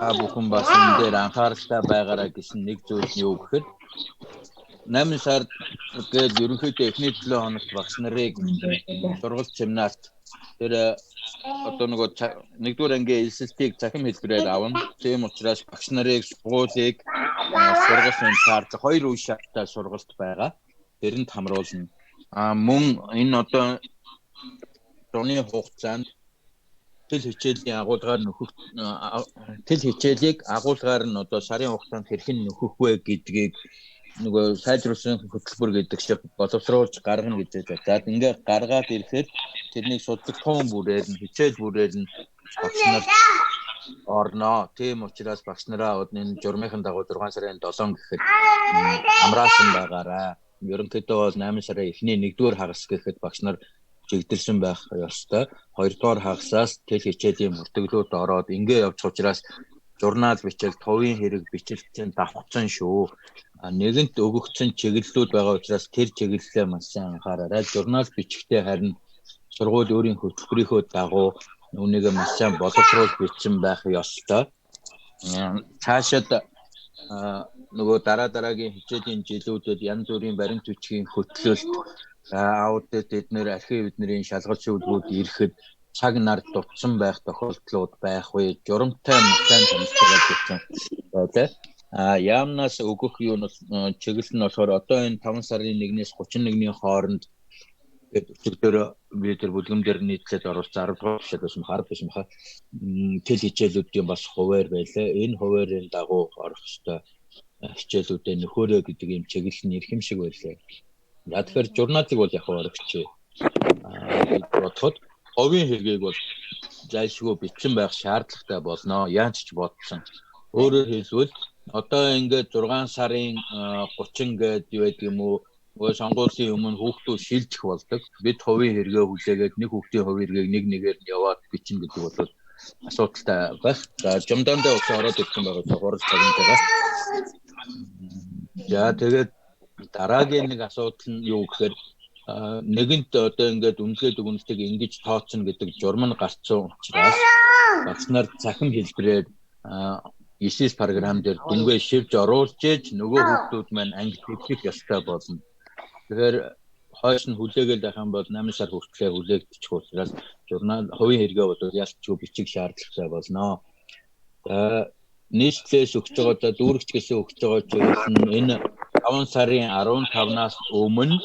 бүхэн бас энэ дээр анхааралтай байгаарай гэсэн нэг зүйл нь юу гэхээр 8 сард гээд ерөнхийдөө эхний 7 хоногт багш нарыг сургалт семинарт тэр одоо нөгөө нэгдүгээр ангийн элсэлтийг цахим хэлбэрээр авна. Тийм учраас багш нарыг сургуулийг сургалтын шаардлага 2 үе шаттай сургалт байгаа. Тэрэнд хамруулна. Мөн энэ одоо зуны хугацаанд тэл хичээлийн агуулгаар нөхөх тэл хичээлийг агуулгаар нь одоо сарын хугацаанд хэрхэн нөхөх вэ гэдгийг нөгөө сайжруулсан хөтөлбөр гэдэг шиг боловсруулж гаргана гэж байна. За ингээ гаргаад ирэхэд тэрнийг судалгахуун бүрээр нь хичээл бүрээр нь багш нар орно. Тийм учраас багш нараа энэ журмынхын дагуу 6 сарын 7 гэхэд амраасан байгаарай. Ерөнхийдөө бол 8 сарын эхний 1-р хагас гэхэд багш нар чигдэрсэн байх ёстой. 2-р хагасаас тэл хичээлийн бүртгэлүүд ороод ингээ явж учраас журнал бичил, товын хэрэг бичлэгчийн давхцсан шүү. Нэгэнт өгөгдсөн чиглэлүүд байгаа учраас тэр чиглэлээ маш сайн анхаараарай. Журнал бичихтэй харин сургууль өөрийн хөтөлбөрийнхөө дагуу үүнийг маш сайн боловсруулж бичсэн байх ёстой. Цаашид нөгөө дараагийн хичээлийн жилүүдэд янз бүрийн баримт бичгийн хөтлөлт аудит эднэр архив эднэрийн шалгалт шүүлгүүд ирэхэд цаг нар дутсан байх тохиолдлууд байх вэ? Журамтай сайн танилцуулаад бичсэн байлаа. Яамнаас өгөх юу нь чиглэл нь болохоор одоо энэ 5 сарын 1-ээс 31-ний хооронд өчигдөр би тэр бүлгэмдэр нийтлээд оруулсан 10 дугаар хичээл байсан хар байсан хаа. Тэл хичээлүүдийн бас хуваар байлаа. Энэ хуваарийн дагуу орох ёстой хичээлүүдэд нөхөрөө гэдэг юм чиглэл нь ирэх юм шиг байлаа. Тэгэхээр журналыг бол яг орогчээ. Бодоход овийн хэргийг бол зайлшгүй бичсэн байх шаардлагатай болно. Яаж ч бодсон. Өөрөөр хэлбэл одоо ингээд 6 сарын 30 гээд юу гэдэг юм уу? Сонгуулийн өмнө хүүхдүүд шилжих болдог. Бид хувийн хэрэгээ хүлээгээд нэг хүүхдийн хувийн хэргийг нэгээр нь яваад бичнэ гэдэг бол асуудалтай байх. За жумдаандаа уусаа ороод ирсэн байгаа хурал цагийн байгаа. За тэгээд дараагийн нэг асуудал нь юу гэхээр нэгэнт одоо ингээд үнэлгээд өгнөлтийг ингэж тооцно гэдэг журам нь гарцсан учраас багш нар цахим хэлбэрээр 9 програм дээр дүнгээ шивж оруулж ээж нөгөө хүүхдүүд маань англи хэлэх ёстой болно. Тэгэхээр хойш нь хүлээгээл байх юм бол 8 сар хүртэл хүлээгдчих учраас журнал хувийн хэрэгээ бол ялцгүй бичих шаардлагатай болно. Нийслэлээс өгч байгаа дүүрэгч гэсэн өгч байгаа зүйл нь энэ 5 сарын 15-наас өмнө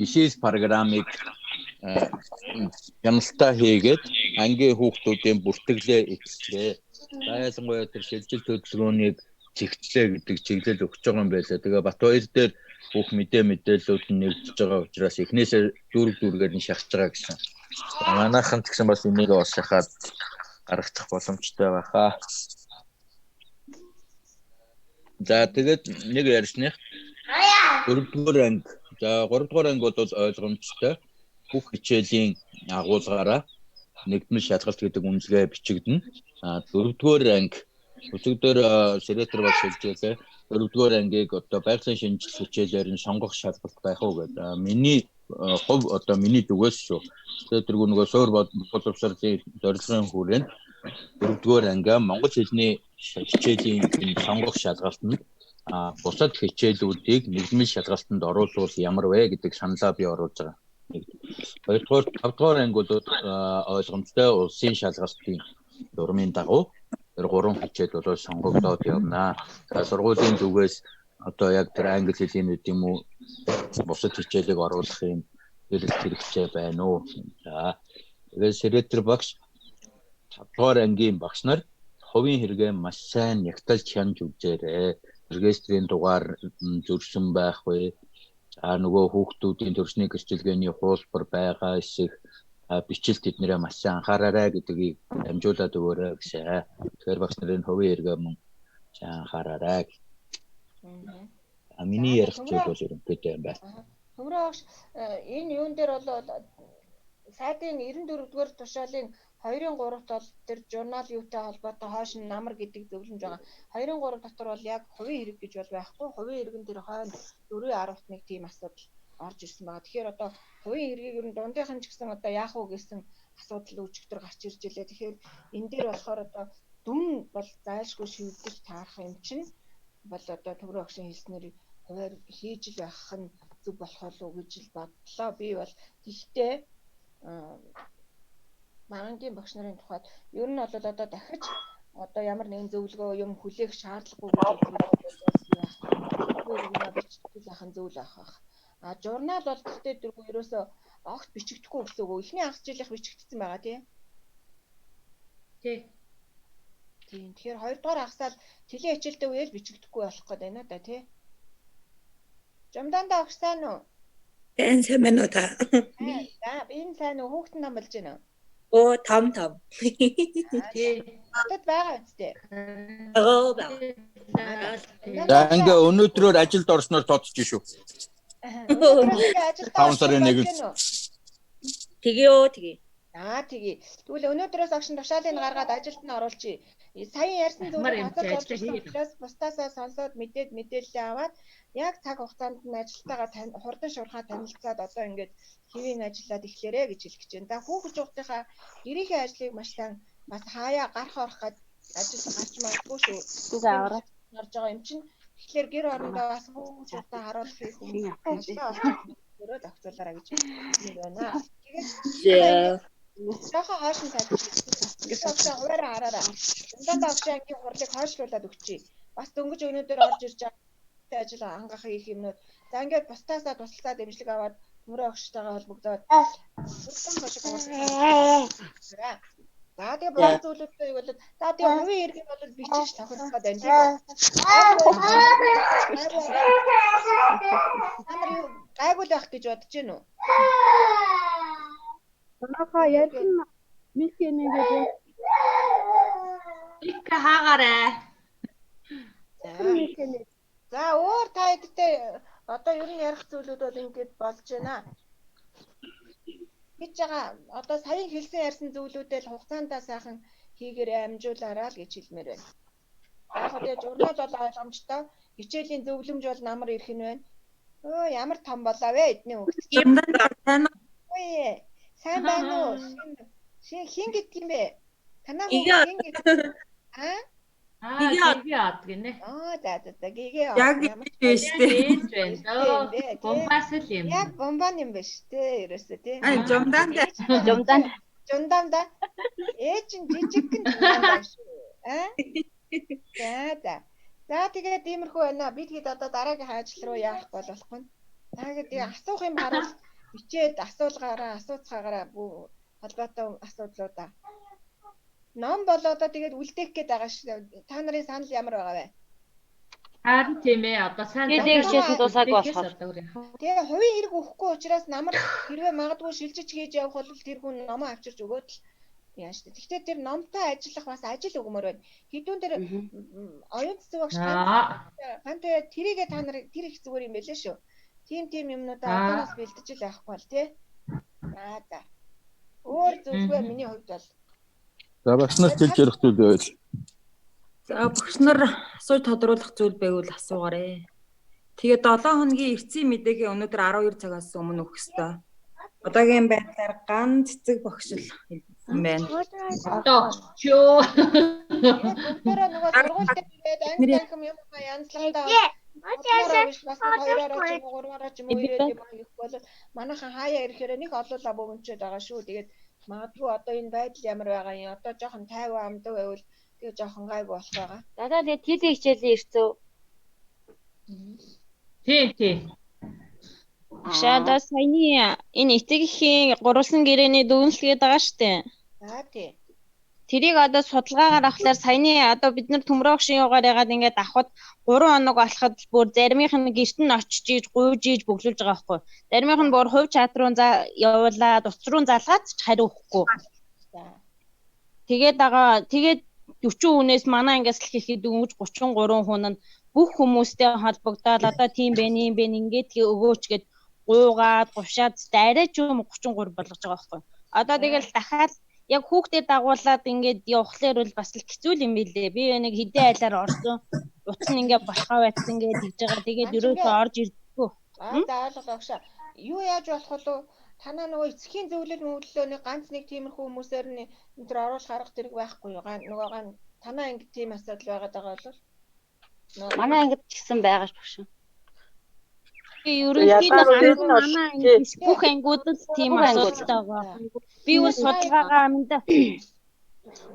9 программыг хяналтаа хийгээд ангийн хүүхдүүдийн бүртгэлээ эцлээ. Ялангуяа тэр шилжилт хөдөлгөөнийг чигтлээ гэдэг чиглэл өгч байгаа юм байлаа. Тэгээ Батбаяр дээр бүх мэдээлэлүүд нь нэгдэж байгаа учраас эхнээсээ дүүргээр нь шахаж байгаа гэсэн. Манайхан ч гэсэн бас энийг бас шахаад гаргачих боломжтой байхаа. За тэгээд нэг ярьсных 4-р анги. За 3-р анги бол ойлгомжтой. Бүх хичээлийн агуулгаараа нэгдмэл шалгалт гэдэг үнэлгээ бичигдэнэ. 4-р анги өчигдөр сэрэтэр баг шилжүүлээ. 4-р ангийг одоо байгалийн шинжилгээ хичээлээр нь сонгох шалгалт байх уу гэдэг. Миний хувь одоо миний зүгээс шүү. Тэгээд тэргүй нөгөө суур боловсролын зорилгын хүрээнд 4-р анги монгол хэлний хичээлийн сонгох шалгалт нь бусад хичээлүүдийг нэгдмэл шалгалтанд оруулах ямар вэ гэдэг саналаа би оруулж байгаа. 2-р 5-р анги бол ойлгомжтой улсын шалгалтын дурмын дагуу тэр 3 хичээл бол сонгогдоод явна. Сургуулийн зүгээс одоо яг тэр англи хэлний үт юм уу бусад хичээлийг оруулах юм хэрэгтэй байна уу? За тэгээд сэрэтэр багш 5-р ангийн багш нар хувийн хэрэгээ маш сайн ягталж хянж үзээрэй. Регистрийн дугаар зөрсөн байх вэ? Нөгөө хүүхдүүдийн төрсний гэрчлэгээний хуулбар байгаа эсэх бичлэлт эднэрээ маш сайн анхаараарай гэдгийг дамжуулаад өгөөрэй гэсэн. Тэгэхээр багш нарын хувийн хэрэгээ мөн сайн анхаараарай. Миний ярих зүйл бол ерөнхийдөө юм байна. Төмрөө багш энэ юун дээр бол сайдын 94-р тушаалын 2-3 бол тэр журнал юутай холбоотой хойш нь намар гэдэг зөвлөмж байгаа. 2-3 дотор бол яг хувийн хэрэг гэж бол байхгүй. Хувийн хэрэгэн дээр хойно 4-10-т нэг тийм асуудал орж ирсэн байгаа. Тэгэхээр одоо хувийн хэргийг ер нь дундийнхан ч гэсэн одоо яах вэ гэсэн асуудал өчигдөр гарч ирж илээ. Тэгэхээр энэ дээр болохоор одоо дүн бол зайлшгүй шивдэж таарах юм чинь бол одоо төврөө огшин хэлснээр хуваар хийж л байх нь зүг болох болов уу гэж л бодлоо. Би бол гэхдээ марангийн багш нарын тухайд ер нь бол одоо дахиж одоо ямар нэгэн зөвлөгөө юм хүлээх шаардлагагүй гэж яахан зөвл авах. А журнал бол гэхдээ дөрвөө ерөөсөө огт бичигдэхгүй гэсэн үг. Эхний анх жилийнх бичигдсэн байгаа тий. Тийм. Тэгэхээр 2 дугаар хагасаад тэлээ хичээлтэй үеэл бичигдэхгүй болох гээд байна да тий. Жамданда огш сайн уу? Эн сайн байна уу та? За энэ сайн уу хүүхдэн нам болж байна уу? Оо том. Тий. Хотод байгаа үстэй. Oo ба. За ингээ өнөөдрөөр ажилд орсноор тодож шүү. Өнөөдрөөс 5 сарын 1-нд. Тэгээ. Тэгвэл өнөөдрөөс огшин тушаалыг гаргаад ажилд нь оруулчих. Сая ярьсан зүйлийг хазар бусдаасаа сонсоод мэдээлэл аваад яг цаг хугацаанд нь ажилтаагаа хурдан шуурхаа танилцаад одоо ингээд хэвийн ажиллаад эхлээрэ гэж хэлэх гэж байна. Хүүхэд жуултынхаа гэрийнхээ ажлыг маш сайн бас хаяа гарах орох гэж ажил гарч магадгүй шүү. Орж байгаа юм чинь тэгэхээр гэр орондоо бас хүүхэд жуултаа харуулах юм. Өөрөө зохицуулаарай гэж байна. Тэгээд жоохон хойш нь тавьчих. Хуваараа хараарай. Дандаа огшаагийн хурлыг хойшлуулад өгчий. Бас дөнгөж өнөөдөр орж ирж байгаа ажил хангах их юмнууд. За ингээд бусдаасаа тусалцаа дэмжлэг аваад мөрөө огштойгоо холбогдоод бүрсэн бошиг хуваалцгаа. За тэгээ боо зүйлүүдтэй бол за тэгээ хувийн иргэн бол бичиж тохирох гэдэг байна. Амар юу гайгүй байх гэж бодож байна уу? Манайхаа ярьсан мисс нэгээд их хаагаарай. За өөр та хэдтэй одоо ер нь ярих зүйлүүд бол ингэж болж байна. Гэж байгаа одоо сая хэлсэн ярьсан зүйлүүдээ л хугацаандаа сайхан хийгээрээ амжуулаарай л гэж хэлмээр байна. Яг одоо журнал бол ойлгомжтой. Хичээлийн зөвлөмж бол намар ирэх нь байна. Өө ямар том болоо вэ эдний хөвгт. Ой сайн байна уу? Хин гэдэг юм бэ? Танаа хин гэдэг. Гигээд гинэ. За гээгээ. Яг биш дээ. Бомбас л юм. Яг бомбан юм биш дээ ерөөсөө тий. Жумданда. Чин жижигхэн юм шүү. За тэгээд иймэрхүү байна. Би тэгэд одоо дараагийн ажил руу яах болохгүй. Тэгээд асуух юм харуул бичээд асууцгаараа холбоотой асуудлуудаа. Ном болоо одоо тэгээд үлдээх гээд байгаа шүү. Та нарын санал ямар байгаа вэ? Харин тийм ээ. Одоо сайн хичээлсэн дуусаагүй болохоор. Тэгээ хувийн хэрэг өгөхгүй учраас намар хэрвээ магадгүй шилжиж хийж явах бол тэр хүн номоо авчирч өгөөд л яа штэ. Гэхдээ тэр номтой ажиллах бас ажил өгмөр байна. Хэдүүн тэр оюун цэцэг багш тантай тэрийгээ та нар тэр их зүгээр юм байлээ шүү. Тим юмнуудаа одооноос бэлдэж л явахгүй бол тий. За. Өөр зүйлгүй миний хувьд бол За багш нар хэлж ярих зүйл байвал. За багш нар асууж тодруулах зүйл байвал асуугаарай. Тэгээд 7 хоногийн эцсийн мэдээгээ өнөөдөр 12 цагаас өмнө өгөх ёстой. Одоогийн байдлаар ган цэцэг багш л хэлсэн байна. Одоо чөө. Тэр нөгөө сургууль дээр англиахм юм янзлахтаа бас 2-оор ч 3-оор ч юм уу ирээд юм бол манайхан хаяа ирэхээр нэг олуулаа бөмбөчөөд байгаа шүү. Тэгээд магадгүй одоо энэ байдал ямар байгаа юм. Одоо жоохон 50 амдав байвал тэгээ жоохон гайгүй болох байгаа. Дадаа тэгээ теле хичээлийн ирцөө. Тий. Шаада саяны энэ итгэхийн гурвалсан гэрээний дүгнэлгээд байгаа штэ. За тий. Тэрийг одоо судалгаагаар авахлаар саяны одоо бид нар төмрөөгшин юугаар ягаад ингээд авахд 3 хоног болоход бүр заримынх нь гэрт нь очиж ийж гуйж ийж бөглүүлж байгаа байхгүй. Заримынх нь бүр хувь чат руу явуулаад утас руу залгаад ч хариу өгөхгүй. Тэгээд 40 хүнээс манай ангиас л хийхэд дөнгөж 33 хүн нь бүх хүмүүстэй холбогдоод одоо тийм байна юм бэ ингээд өгөөч гэд гуугаад гушаад арай ч юм 33 болгож байгаа байхгүй. Одоо тэгэл дахиад яг хүүхдээ дагуулад ингээд явахлаар бол бас л хэцүү юм билээ. Би нэг хэдэн айлаар орсон. Утас нь ингээд болохоо байсан гэж тэгж байгаа. Тэгээд ерөөсөө орж ирдэггүй. За ойлголоо агшаа. Юу яаж болох вэ? Танаа нөгөө эцгийн зөвлөл мөвлөлөө нэг ганц нэг тиймэрхүү хүмүүсээр энэ төр оруулах арга зэрэг байхгүй юу? Нөгөө танаа анги тийм асуудал байгаад байгаа бол Манай ангид ч гэсэн байгаа ш багш. Ерөнхийдөө ганц манай анги биш бүх ангиудад тийм асуудалтай байгаа. Би бас судалгаагаа аминда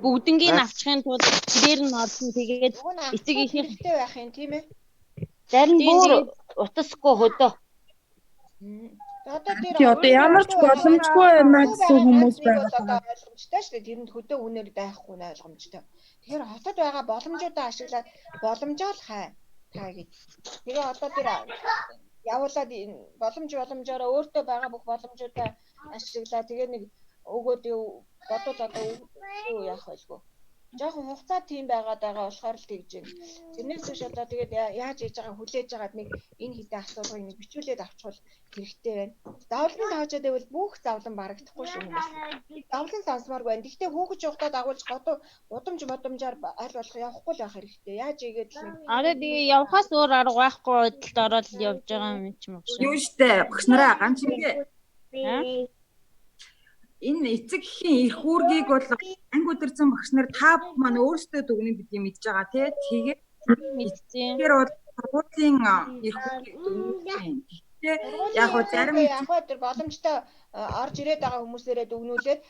бүгднийг авчихын тулд тэрээр нь орсон тэгээд эцэг ихийн хэрэгтэй байх юм тийм ээ. Зарим бүр утасгүй хөдөө. Одоо ямар ч боломжгүй байна гэсэн хүмүүс байгаа. Одоо ойлгомжтой шүү дээ. Тэрэнд хөдөө үнээр байхгүй нь ойлгомжтой. Тэгэхээр хотод байгаа боломжуудаа ашиглаад боломжоо л хай. Та гэж. Тэгээ одоо тэр явуулаад боломжоор өөртөө байгаа бүх боломжуудаа ашиглаа. Тэгээ нэг өгөөд бодвол одоо юу яах байлгүй. Жохон хугацаа тийм байгаад байгаа болохоор л тэгж байна. Тэрнээс биш одоо тэгээд яаж хийж байгаа хүлээж байгаад нэг энэ хитэ асуулгыг нэг бичүүлээд авчихвал хэрэгтэй байна. Давлан таажаад байвал бүх завлан барагдахгүй шүү хүмүүс. Давлан сонсмоор байна. Гэхдээ хүүхэж явахдаа дагуулж годоо удамжаар аль болох явахгүй л байх хэрэгтэй. Яаж ийгээд л нэг арай би явхаас өөр арга байхгүй байдалд ороод явж байгаа юм чи мөгш. Юу штэ багш нараа ганц ингээ энэ эцэг эхийн эрх үүргийг бол анги удирсан багш нар та маань өөрсдөө дүгнэн бидгийг мэдж байгаа тий. Тэгээд мэдчихээр бол сургуулийн эрх үүргийг дүгнэн. Тэгээд яг гоо зарим тэр боломжтой орж ирээд байгаа хүмүүсээрээ дүгнүүлээд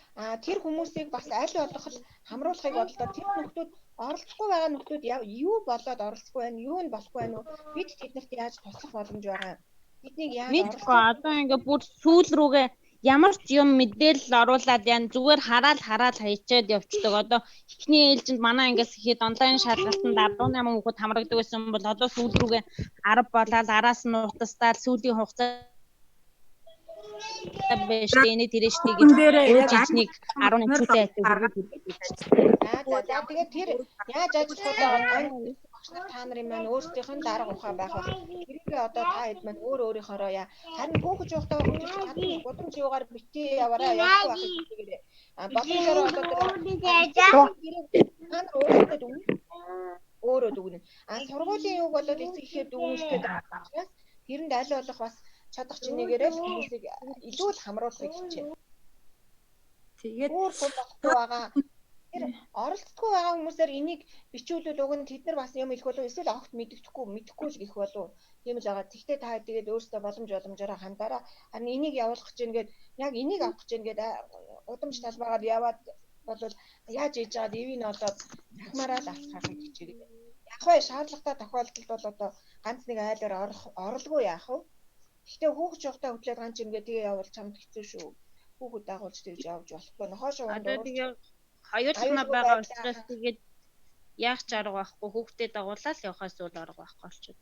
тэр хүмүүсийг бас аль болох хамруулахыг бодлоо тэр нөхдүүд оролцохгүй байгаа нөхдүүд юу болоод оролцохгүй байна, юу нь болохгүй байна уу? Бид тэднэрт яаж туслах боломж байгаа юм? Биднийг яаж мэдгүй одоо ингээ бүр сүүл рүүгээ ямар ч юм мэдээлэл оруулаад яа зүгээр хараад хайчаад явцдаг. Одоо эхний ээлжинд манай ангиас ихэд онлайн шалгалтанд 18 хүүхэд хамрагдаг байсан бол одоо сүүл рүүгээ 10 болоод араас нь утастаад сүүлийн хугацаа биш тэний тэрштэй гэж өөжичнийг 10 цүтэй айтдаг. Тэгээд тэр яаж ажиллах вэ? Та нарын маань өөрсдийнх нь дарга ухаан байх байх. Тэрийг одоо та хэд маань өөрийнхөөроо яа. Харин хүүхэж явахдаа хүүхэж годомж юугаар битгий яваараа явах байх гэхээр боломжоор одоо та нар өөрөө дүгнэн. Сургуулийн юуг болоод эцэг ихэд дүгнэлтэй учраас тэрэнд аль болох бас чадах чинээгээр л хүмүүсийг илүү л хамруулахыг хичээнэ. Тэгээд болохгүй байгаа. Тэр оролцохгүй байгаа хүмүүсээр энийг бичүүлэл уг нь тэд нар бас юм хэлэх болов эсвэл огт мэдэхгүй л гэх болов. Тийм л байгаа. Тэгтээ та тэгээд өөрсдөө боломжоор хандаараа харин энийг явуулах гэж ингээд яг энийг авах гэж ингээд удамж талбайгаар яваад болвол яаж хийж байгаад эвийг нь олоод дахмаараа л авцгаахыг хичээгээд. Яг вэ шаардлагатай тохиолдолд бол одоо ганц нэг айлаар оролгүй яах вэ? Гэхдээ хүүхэж явахдаа хөтлөөд ганц ингээд тэгээ явуул чамд хэцүү шүү. Хүүхэд дагуулж тэгж явж болохгүй. Нохоошоо тэгээ хоёулаа байгаа учраас тэгээд яах ч арга байхгүй хүүхдээ дагуулаад явахаас өөр арга байхгүй болчиход.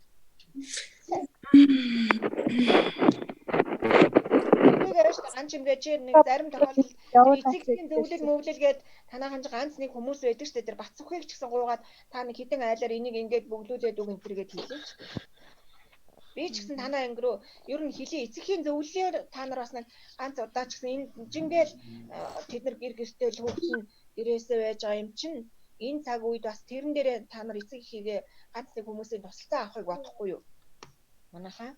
Тэгээс ганц ингээд чи нэг зарим тохиолдолд эцэгийн зөвлөл мөвлөлгээд танаахан ганц нэг хүмүүс байдаг шүү дээ. Тэр бац сүхийг ч гэсэн гуугаад та нэг хідэн айлаар энийг ингээд бөглүүлээд үг энтергээд хэлээч. Би ч гэсэн танаа анги руу ер нь хэлий эцэгхийн зөвлөлөөр та нар бас нэг ганц удаа ч гэсэн энэ жингээл тэд нар гэр гэртэл хүүхдэн гэрээсээ байж байгаа юм чинь энэ цаг үед бас тэрэн дээрээ та нар эцэг ихийгээ ганц нэг хүмүүсийн тусалцаа авахыг бодохгүй юу? Манайхаа.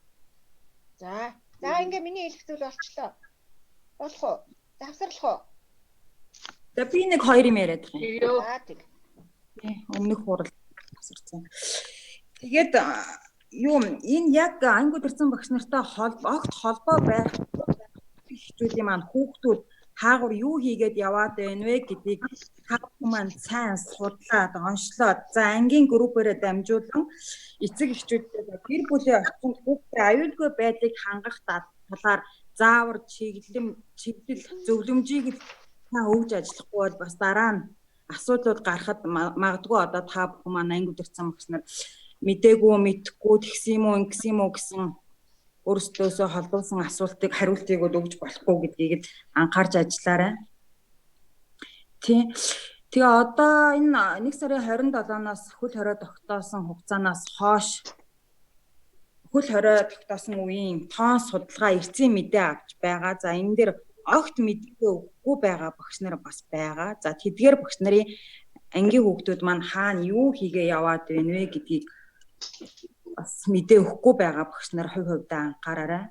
За ингээ миний хэлэх зүйл болчлоо. Болох уу? Завсарлах уу? За би нэг хоёр юм яриад байгаа. За тэг. Өмнөх хурал асарсан. Тэгээд юу энэ яг анги удирсан багш нартай огт холбоо байх хичүүдийн маань хүүхдүүд хаагур юу хийгээд яваад байна вэ гэдгийг та хүмүүс сайн судлаад онцлоод за ангийн группээрээ дамжуулан эцэг эхчүүдэд гэр бүлийн орчинд хүүхдийн аюулгүй байдлыг хангах талаар заавар чиглэл зөвлөмжийг та өгж ажиллахгүй бол бас дараа нь асуудлууд гарахад магадгүй одоо та бүхэн маань анги удирсан багш нар мэдээгүй мэдхгүй тэгсэн юм уу ингэсэн юм уу гэсэн өөрсдөөсөө холбоосон асуултыг хариултыг өгж болохгүй гэдгийг анхаарч ажиллаарай. Тэгээ одоо энэ 1 сарын 27-наас хөл хорой тогтоосон хугацаанаас хойш хөл хорой тогтоосон үеийн тоон судалгаа эрцийн мэдээ авч байгаа. За энэ дээр огт мэдээ өгөхгүй байгаа багш нар бас байгаа. За тэдгээр багш нарын ангийн хүүхдүүд маань хаана юу хийгээ яваад байна вэ гэдгийг бас мэдээ өгөхгүй байгаа багш нар хувьдаа анхаараарай.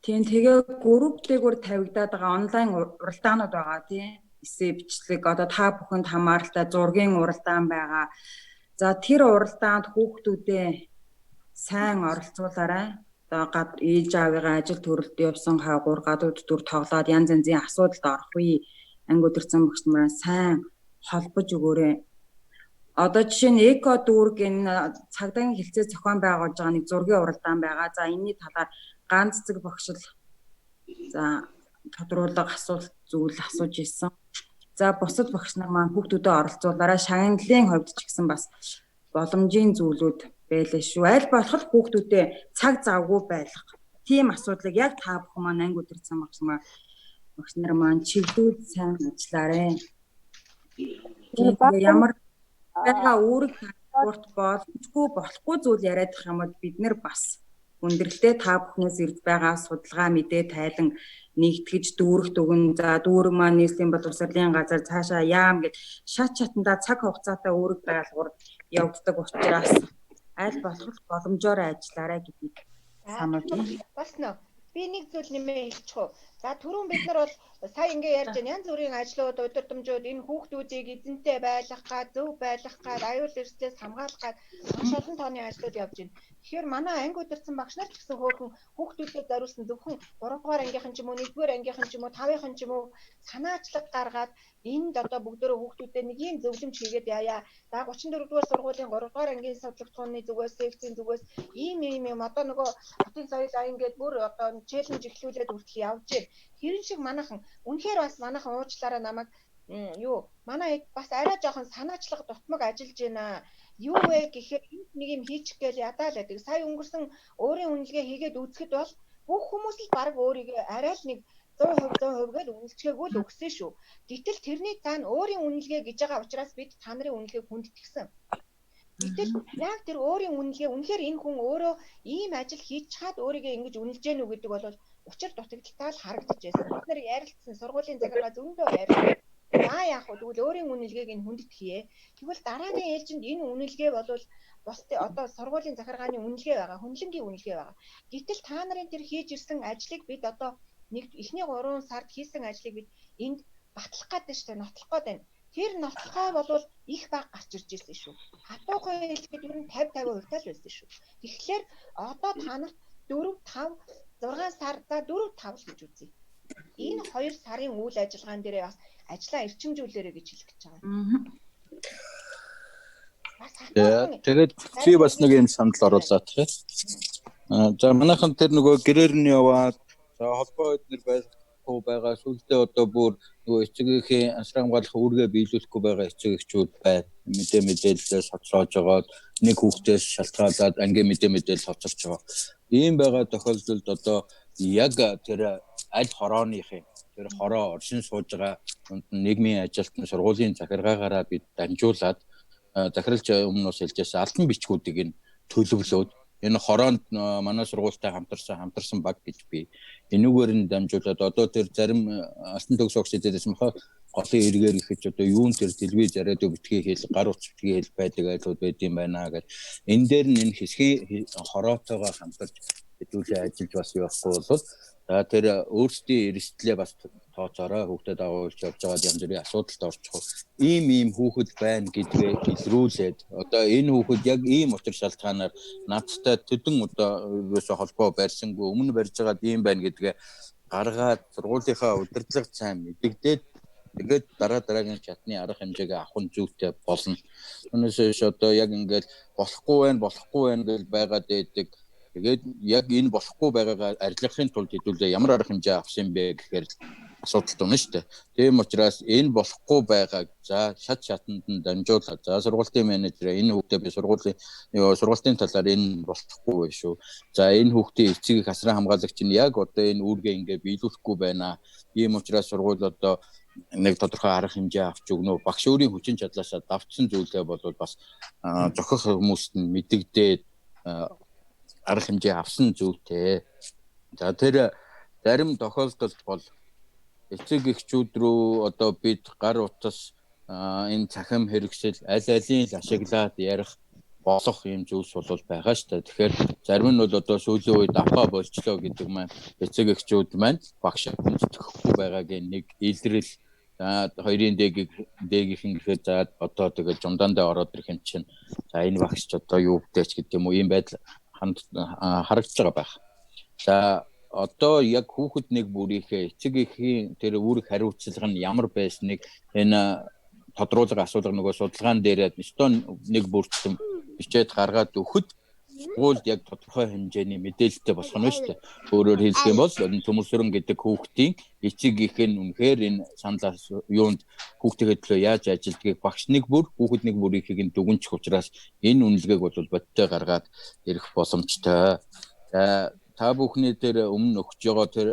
Тэгээ групп дээгүүр тавигдаад байгаа онлайн уралдаанууд байгаа тийм. эссе бичлэг одоо та бүхэнд хамааралтай зургийн уралдаан байгаа. За тэр уралдаанд хүүхдүүдээ сайн оролцуулаарай. Одоо ээж аавыгаа ажил төрөлд явсан хаагуур гадууд дүр тоглоод янз янзын асуудалд орох үе анги өдөрцөн багш нараа сайн холбож өгөөрэй. Одоо жишээ нь эко дүүрэг энэ цагдаагийн хэлцээ зохион байгуулж байгаа нэг зургийн уралдаан байгаа. За энэний талаар ганц цэг багшил за тодруулга асуулт зүйл асууж ирсэн. За бусад багш нар маань хүүхдүүдэд оролцуулаарай. Шагналын хувьд ч гэсэн бас боломжийн зүйлүүд байлаа шүү. Аль болох хүүхдүүдэд цаг завгүй байлгах. Тийм асуудлыг яг та бүхэн маань анги өдөрцөн багш нар маань чиглүүлж сайн ажиллаарай. Ямар байгаа үүрэг тайлбарт боломжгүй болохгүй зүйл яриад их юм бол бид нар бас хүндрэлтэй та бүхнээс ирж байгаа судалгаа мэдээ тайлан нэгтгэж дүүрэгт өгөн. За дүүрэг маань нийслэлийн боловсролын газар цаашаа яам гэж шат шатандаа цаг хугацаатай үүрэг байгуулгад явагддаг учраас аль болох боломжоор ажиллаарай гэдгийг сануулж байна. Бас нөө би нэг зүйл нэмээ хэлчих үү. За түрүүн бид нар бол сая ингэ ярьж байна. Янз бүрийн ажлууд, удирдамжууд энэ хүүхдүүдийг эзэнтэй байлгах гад, зөв байлгах гад, аюул эрсдлээс хамгаалах гад маш олон тооны ажлууд явж байна. Тэгэхээр манай анги удирдсан багш нар ч гэсэн хөөхөн хүүхдүүдэд зориулсан зөвхөн 3 дугаар ангийнхан ч юм уу, 1 дугаар ангийнхан ч юм уу, 5-ын ч юм уу санаачлаг гаргаад энд одоо бүгдөө хүүхдүүдэд нэг юм зөвлөмж хийгээд яая. За 34 дугаар сургуулийн 3 дугаар ангийн судалгацооны зүгээс, секцийн зүгээс ийм юм одоо нөгөө хотын соёл аян гээд бүр одоо челленж эхлүүлээд үргэлж явж байна. Хэрэн шиг манайхан үнэхээр бас манайхан уучлаарай намайг манай бас арай жоохон санаачлах дутмаг ажиллаж байна. Юу вэ гэхээр нэг юм хийчих гээл ядаа л байдаг. Сая өнгөрсөн өөрийн үнэлгээ хийгээд үзэхэд бол бүх хүмүүс л баг өөрийгөө арай л нэг 100% гээд үнэлцгээгүй л өгсөн шүү. Гэтэл тэрний цаана өөрийн үнэлгээ гэж байгаа учраас бид та нарын үнэлгээг хүндэтгсэн. Гэтэл яг тэр өөрийн үнэлгээ үнэхээр энэ хүн өөрөө ийм ажил хийж чад өөрийгөө ингэж үнэлж гэнэ үү гэдэг бол учир дутагдaltaа л харагдаж байсан. Бид нар ярилцсан сургуулийн захиргаа зөндөө ярилцсан. За яах вэ? Тэгвэл өөрийн үнэлгээг нь хүндэтгэе. Тэгвэл дараагийн ээлжинд энэ үнэлгээ бол одоо сургуулийн захиргааны үнэлгээ байгаа, хүнлэнгийн үнэлгээ байгаа. Гэтэл та нарын тэр хийж ирсэн ажлыг бид одоо эхний 3 сард хийсэн ажлыг бид энд батлах гэдэг шүү дээ, нотлох гэдэг. Тэр нотлохоо бол их баг гарч ирж ирсэн шүү. Хатуухан хэлэхэд ер нь 50% тал байсан шүү. Тэгэхээр одоо та нарт 4, 5, 6 сар за 4, 5 л гэж үзье. Энэ 2 сарын үйл ажиллагаан дээрээ бас ажлаа эрчимжүүлээрэй гэж хэлэх гэж байгаа. Тэгээд чи бас нэг юм санал оруулаад тах. За манайхан тэр нөгөө гэрээр нь яваад за холбоо эднэр байхгүй байгаа сүлдээ одоо бүр нөгөө эцэгийнхээ ансран хамгаалах үүргээ биелүүлэхгүй байгаа эцэг эхчүүд байна. Мэдээлэлээс хоцроож байгаа нэг хүүхдээс шалтгаалаад ангийн мэдээлэл хоцорч байгаа. Ийм байгаа тохиолдолд одоо яг тэр аль хорооныхын тэр хороо оршин сууж байгаа нийгмийн ажилтны сургуулийн захиргаагаараа бид дамжуулаад захирлж өмнөөс хэлжсэн албан бичгүүдийг нь төлөвлөөд энэ хороонд манай сургуультай хамтарсан баг гэж би энүүгээр нь дамжуулаад одоо тэр зарим алтан төгс огч дээрээс мохоо голын эргээр ихэж одоо юун тэр телевиз яриад битгий хэл гар утас битгий хэл байдаг айлууд байд юм байна гэж энэ дээр нь энэ хэсгийн хороотойгоо хамтарч хэдүүлээ ажиллаж бас явахгүй бол за тэр өөрсдийн эрсдлээ бас тооцоороо хүүхдэд агуулж явж байгаа янз бүрийн асуудалд орчих. Ийм хүүхэд байна гэдгээ илрүүлээд одоо энэ хүүхэд яг ийм учир шалтгаанаар надтай төдөн одоо юусоо холбоо барьсангүй өмнө барьж байгаад ийм байна гэдгээ гаргаад сургуулийнхаа удирдлага сайн мэдэгдээд тэгээд дараагийн чатны арга хэмжээгээ авах нь зүйтэй болно. Түүнээс одоо яг ингээд болохгүй байна гэж байгаад байдаг. Тэгээд яг энэ болохгүй байгаагаа арилгахын тулд хэдүүлээ ямар арга хэмжээ авсан бэ гэхээр асуудал тунна шүү дээ. Тийм учраас энэ болохгүй байгааг за шатанд нь дамжуулаад за сургуулийн менежер энэ хүүхдээ би сургуулийн талаар энэ болохгүй байх шүү. За энэ хүүхдийн эцэг их асран хамгаалагч нь яг одоо энэ үүргээ ингээ биелүүлэхгүй байна. Ийм учраас сургууль одоо нэг тодорхой арга хэмжээ авч өгнө. Багш өөрийн хүчин чадлаасаа давтсан зүйлээ бол бас зохих хүмүүст нь мэдэгдээд арга хэмжээ авсан зүйтэй. За тэр зарим тохиолдолд бол эцэг эхчүүд рүү одоо бид гар утас энэ цахим хэрэгсэл аль-алийн л ашиглаад ярих болох юм зүйлс бол байгаа шүү дээ. Тэгэхээр зарим нь бол одоо сүүлийн үед апа болчлоо гэдэг маань эцэг эхчүүд маань багш хүндэтгэхгүй байгаагийн нэг илрэл За хоёрын дээгийнхэн гэхэд за одоо тэгээд жумдаандаа ороод ирэх юм чинь за энэ багш ч одоо юу гэдээч гэдэг юм уу ийм байдал харагдж байгаа байх. За одоо яг хүүхэд нэг бүрийнхээ эцэг эхийн тэр үүрэг хариуцлага нь ямар байсныг энэ тодруулга асуулга нөгөө судалгаан дээр нэг бүртсэн бичээд гаргаад өгөхөд гуйлд яг тодорхой хэмжээний мэдээлэлтэй болох нь шүү дээ. Өөрөөр хэлэх юм бол төмөрсөрөн гэдэг хүүхдийн эцэг эх нь үнэхээр энэ саналаас юунд хүүхдийн төлөө яаж ажилдгийг багш нэг бүр хүүхэд нэг бүрийнхийг нь дүгнчих учраас энэ үнэлгээг бол бодтой гаргаад ирэх боломжтой. Та бүхний дээр өмнө өгч байгаа тэр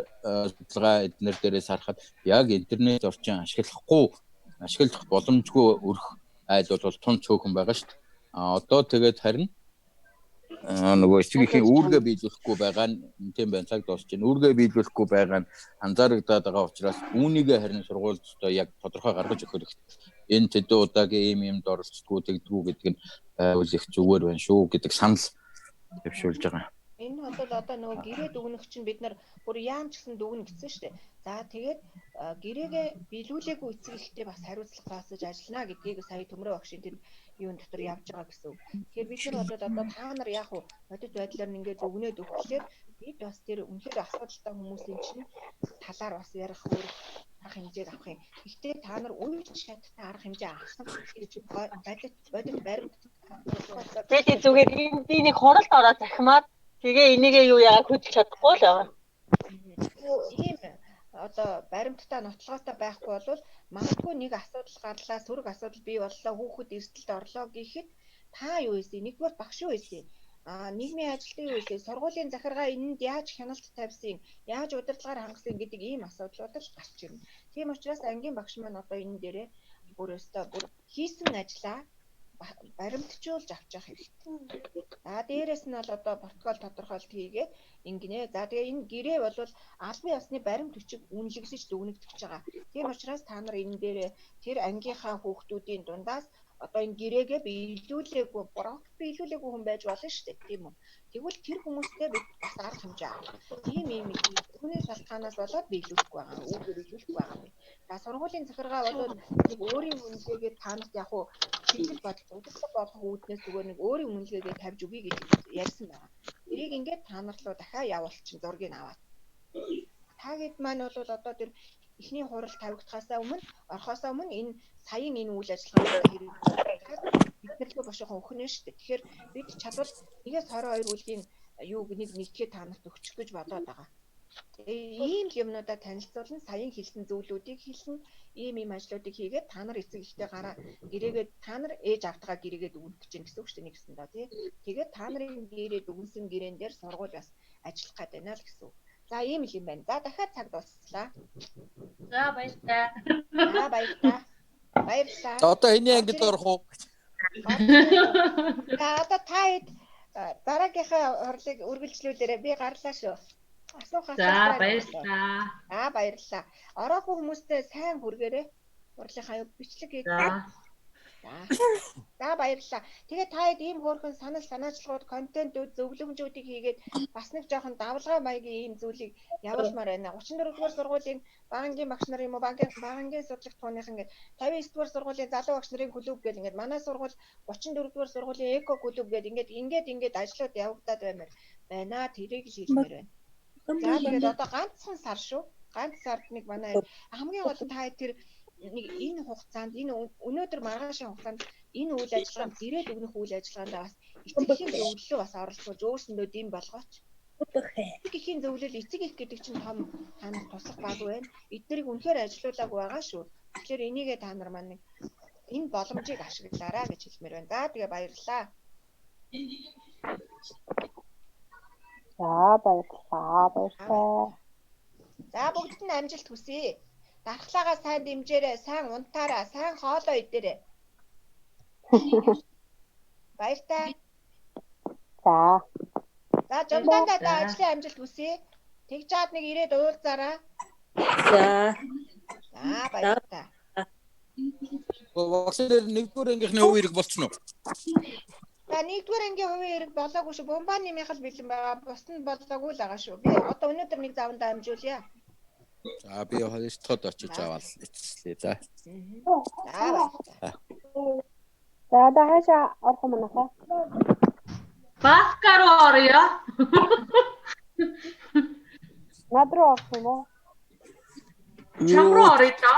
судалгаа эднэр дээрээс харахад яг интернет орчин ашиглах боломжгүй өрх айл бол тун цөөхөн байгаа шүү дээ. Одоо тэгээд харин нөгөө эцэг эхийн үүргээ биелүүлэхгүй байгаа нь тийм байна, цаг дуусч байна. Үүргээ биелүүлэхгүй байгаа нь анзаарагдаад байгаа учраас үүнийгээ харин сургуульд одоо яг тодорхой гаргаж өгөх хэрэгтэй. Энэ тэдэн удаагийн юмд оролцдоггүй тэгдэггүй гэдэг нь байвал их зүгээр байна шүү гэдэг санал төвшүүлж байгаа. Энэ бол одоо нөгөө гэрээ дүгнэх чинь бид нар бүр яам ч гэсэн дүгнэ гэсэн шүү дээ. За тэгээд гэрээгээ биелүүлээгүй эцэг эхтэй бас хариуцлага таасаж ажиллана гэдгийг сая төмрөө багшийн тэр юун дотор явж байгаа гэсэн үг. Тэгэхээр бид нар одоо та нар яг уу бодит байдлаар ингээд өгнөөд өгөхлээр бид бас тэр үнэхээр асуудалтай хүмүүсийн чинь талаар бас ярих арга хэмжээг авах юм. Гэхдээ та нар үеч шаттай арга хэмжээ авсан гэж бодит баримт. Тэгээд зүгээр би нэг хуралд ороод захимаад тэгээ энийгээ юу яагаад хөдөлж чадахгүй л байгаа. Ийм одоо баримттай нотлогоотой байхгүй бол магадгүй нэг асуудал гарлаа, сөрөг асуудал бий боллоо, хүүхэд эрсдэлд орлоо гэхэд та юу ийсэн? Нэгдүгээр багш юу ийсэн? Нийгмийн ажилтны юу ийсэн? Сургуулийн захиргаа энэнд яаж хяналт тавьсан, яаж удирдлагаар хангасан гэдэг ийм асуудлууд л гарч ирнэ. Тийм учраас ангийн багш маань одоо энэ дээрээ бүр хийсэн ажлаа баримтжуулж авчих хэрэгтэй. За дээрэс нь бол одоо протокол тодорхойлт хийгээд ингэнэ. За тэгээ энэ гэрээ бол албан ёсны баримт хүчиг үнэлэгдэж дүгнэгдэж байгаа. Тийм учраас та нар энэ дээр тэр ангийнхаа хүүхдүүдийн дундаас одоо энэ гэрээгээ биелүүлээгүй, биелүүлээгүй хүн байж болно шүү дээ. Тийм үү? Тэгвэл тэр хүмүүстэй бид бас арга хэмжээ авах. Ийм түүний шалтгаанаас болоод биелүүлэхгүй байгаа. Үүгээр биелүүлэхгүй байгаа. За сургуулийн захиргаа бол нэг өөрийн үнэлгээгээ танарт яг уу чиглэл бодлого болох үүднээс зүгээр нэг өөрийн үнэлгээгээ тавьж өгье гэж ярьсан байна. Тэрийг ингээд та нар руу дахиад явуулчин зургийг аваад. Таагэд маань бол одоо тэр эхний хурал тавигдахаасаа өмнө орхосоо өмнө энэ саяын энэ үйл ажиллагаанд хэрэг бид нар бошихон өхнө шүү дээ. Тэгэхээр бид чадвал 1-22 үеийн юуг нэгтгэхэд та нарт өгчих гэж бодоод байгаа. Ийм юмнуудаа танилцуулна, саяын хэлсэн зүйлүүдийг хэлнэ, ийм ажлуудыг хийгээд та нар эцэг ихтэй гараа гэрээгээ та нар ээж автгаа гэрээгээ дүгнэх гэж гэсэн үг шүү дээ нэгсэн доо тий. Тэгээд та нарын гэрээ дүгнсэн гэрээн дээр сургууль бас ажиллах гээд байна л гэсэн үг. За ийм л юм байна. За дахиад цаг дусслаа. За баярлалаа. За баярлалаа. Баярлалаа. Одоо энэ ангид орох уу? За одоо та хэд дараагийнхаа хурлыг үргэлжлүүлээрэй. Би гарлаа шүү. За баярлалаа. За баярлалаа. Ороогүй хүмүүстэй сайн хүргээрэй. Хурлынхаа бичлэг хийдэг. За баярлалаа. Тэгээд та хэд ийм хөөрхөн санаачлагууд, контентууд, зөвлөмжүүдийг хийгээд бас нэг жоохон давлгаа маягийн ийм зүйлийг явуулмаар байна. 34 дугаар сургуулийн багангийн багш нар юм уу, багангийн судлах тууных ингээд 59 дугаар сургуулийн залуу багш нарын клуб гэл ингээд манай сургууль 34 дугаар сургуулийн эко клуб гэл ингээд ажлууд явагдаад байна. Тэрийг л хэлмээр байна. За тэгээд одоо ганцхан сар шүү. Ганц сард нэг манай хамгийн гол та тэр нэг энэ хугацаанд энэ өнөөдөр маргаашийн хугацаанд энэ үйл ажиллагаанд гэрээд өгнөх үйл ажиллагаанд бас эцэг эхийн зөвлөлөө бас оролцуулж өөрсөндөө дэм болгооч. Эцэг эхийн зөвлөл эцэг их гэдэг чинь том танах туслах баг байна. Эднэрийг үнэхээр ажилуулаагүй байгаа шүү. Тэгэхээр энийгээ та нар маань энэ боломжийг ашиглаарай гэж хэлмээр байна. За тэгээ баярлалаа. За баярлалаа. За бүгд нь амжилт хүсье. Дархлаагаа сайн дэмжээрэй, сайн унтаарай, сайн хоолоо идээрэй. Баяртай. За жумдаандаа ажлын амжилт хүсье. Тэгж чад нэг ирээд уулзаарай. За баяртай. Багшаар нэгдүгээр ангийнхны хувь хэрэг болчихно уу? За нэгдүгээр ангийн хувийн хэрэг болоогүй шүү. Бомбаны мяхал бэлэн байгаа. Бус нь болоогүй л байгаа шүү. Би одоо өнөөдөр нэг завандаа амжуулъя. За би холистод очиж аваад эцэслээ. За. За одоо хаашаа орох юм нахаа? Баска руу орё. Над руу орох юм уу? Чам руу орё та.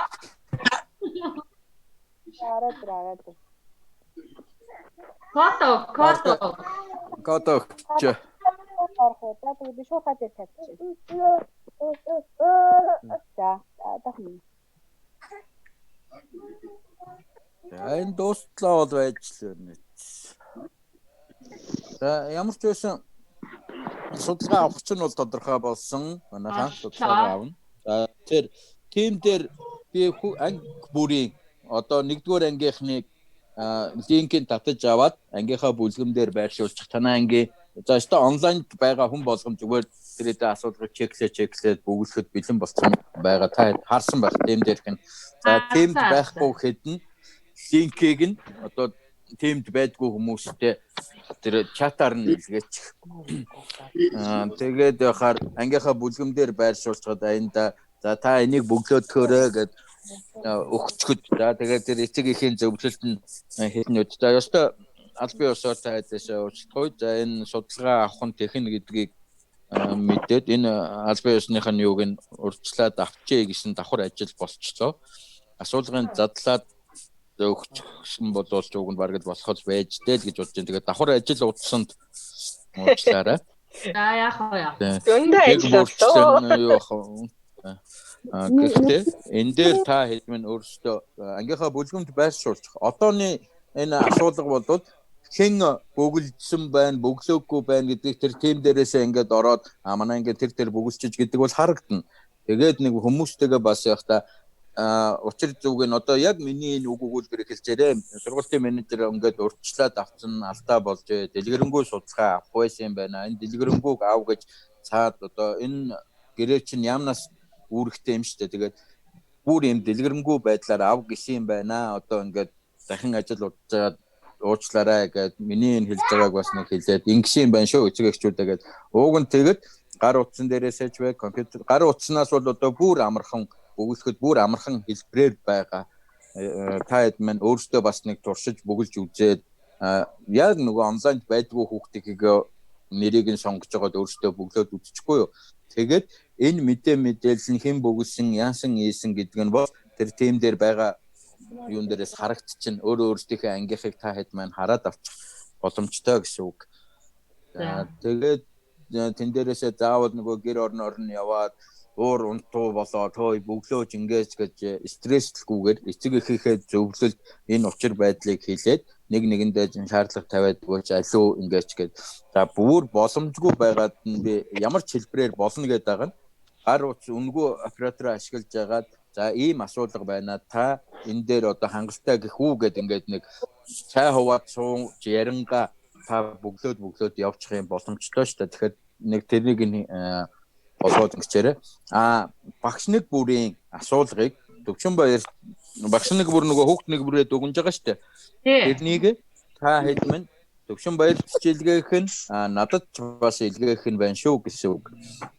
Араад. Кото. Орох уу? За тэгээд шууд хатаа тавьчих. За дахин. Энэ дуустлаа бол байж л байна. За ямар ч байсан судалгаа авах чинь бол тодорхой болсон. Манайхан судалгаа авна. За тэр тим дээр би анги бүрийн одоо 1-р ангийнхныг линкийг татаж аваад ангийнхаа бүлгэм дээр байршуулчих. Танай анги за өстө онлайнд байгаа хүн болгон зүгээр тэрэтэ асуудлыг чеклээд бөглөхөд бэлэн болсон байгаа. Та харсан байх тим дээрх нь. За тимд байхгүй хэдэн линкийг нь одоо тимд байдгүй хүмүүстэй тэр чатаар нь илгээчих. Тэгээд яхаар ангийнхаа бүлгэм дээр байршуулчихад аянда за та энийг бөглөөдөхөөрэй гэд өгчгөд. За тэгээд тэр эцэг эхийн зөвлөлт нь хэлнүүд. За ёстой аль бие усаар та хэдээсээ уучлахгүй. За энэ судалгаа авах нь техник гэдгийг мэдээд энэ аль бие усныхаа юуг нь урьдчилаад авчээ гэсэн давхар ажил болчихлоо. Асуулгын задлаад өгсөн боловч уг нь бараг л болоход байж дээ л гэж бодож байна. Тэгээд давхар ажил утсанд уучлаарай. За яах вэ? Дүндээ ажилласан. Гэхдээ энэ дээр та хэлмэн өөрөөсөө ангийнхаа бүлгэмд байршуулчих. Одооны энэ асуудал бол хэн бөглөжсөн байна, бөглөөгүй байна гэдгийг тэр тим дээрээсээ ингээд ороод манай ингээд тэр бөглөжж гэдэг бол харагдана. Тэгээд нэг хүмүүстэйгээ бас явахдаа учир зүг нь одоо яг миний энэ үг өгүүлбэрийг хэлжээрээ. Сургуулийн менежер ингээд урьдчилаад авсан алдаа болж дэлгэрэнгүй судалгаа авах байсан юм байна. Энэ дэлгэрэнгүйг аав гэж цаад одоо энэ гэрээ чинь ямнаас үүрэгтэй юм шүү дээ. Тэгээд бүр юм дэлгэрэнгүй байдлаар ав гисэн юм байна. Одоо ингээд дахин ажил удажгаад уучлаарай гэд миний энэ хэлж байгааг бас нэг хэлээд ингэсэн юм байна шүү эцэг эхчүүдэгээд ууг нь тэгэд гар утсан дээрээсээ ч вэ компьютер гар утснаас бол одоо бүр амархан бөглөхөд бүр амархан хэлбэрээр байгаа. Та хэд мань өөртөө бас нэг туршиж бөглж үзээд яг нөгөө онлайнд байдгүй хүүхдийг нэрийг нь сонгож байгаад өөртөө бөглөөд үзчихгүй юу. Тэгээд энэ мэдээлэл нь хэн бөглсөн, яасан ийсэн гэдэг нь бол тэр тим дээр байгаа юун дээрээс харагдчихна. Өөртөөхөө ангийнхыг та хэд маань хараад авчих боломжтой гэсэн үг. Тэгээд тэн дээрээсээ заавал нөгөө гэр орноор нь яваад уур унтуу болоод хөөе бөглөөж ингэж гэж стресслгүйгээр эцэг эхийнхээ зөвлөлд энэ учир байдлыг хэлээд нэг нэгэндээ шаардлага тавиад өгөөч алуу ингэж гэж за бүр боломжгүй байгаад нь би ямар ч хэлбэрээр болно гэдэг байгаа нь гар утас үнгүй оператороо ашиглаж байгаад за ийм асуудал байна та энэ дээр одоо хангалттай гэх үү гэд ингээд нэг цай хуваад суу яранга та бөглөөд явчих юм боломжтой шүү дээ. Тэгэхээр нэг тэрнийг болоод ингэчээрээ багш нэг бүрийн асуулгыг төвчөн баяр багш нэг бүр нөгөө хүүхд нэг бүрээ дүгнж байгаа шүү дээ. Тэрнийг та хэдмэн төвчөн баяр хичээлгээх нь надад бас илгээх нь байна шүү гэсэн үг.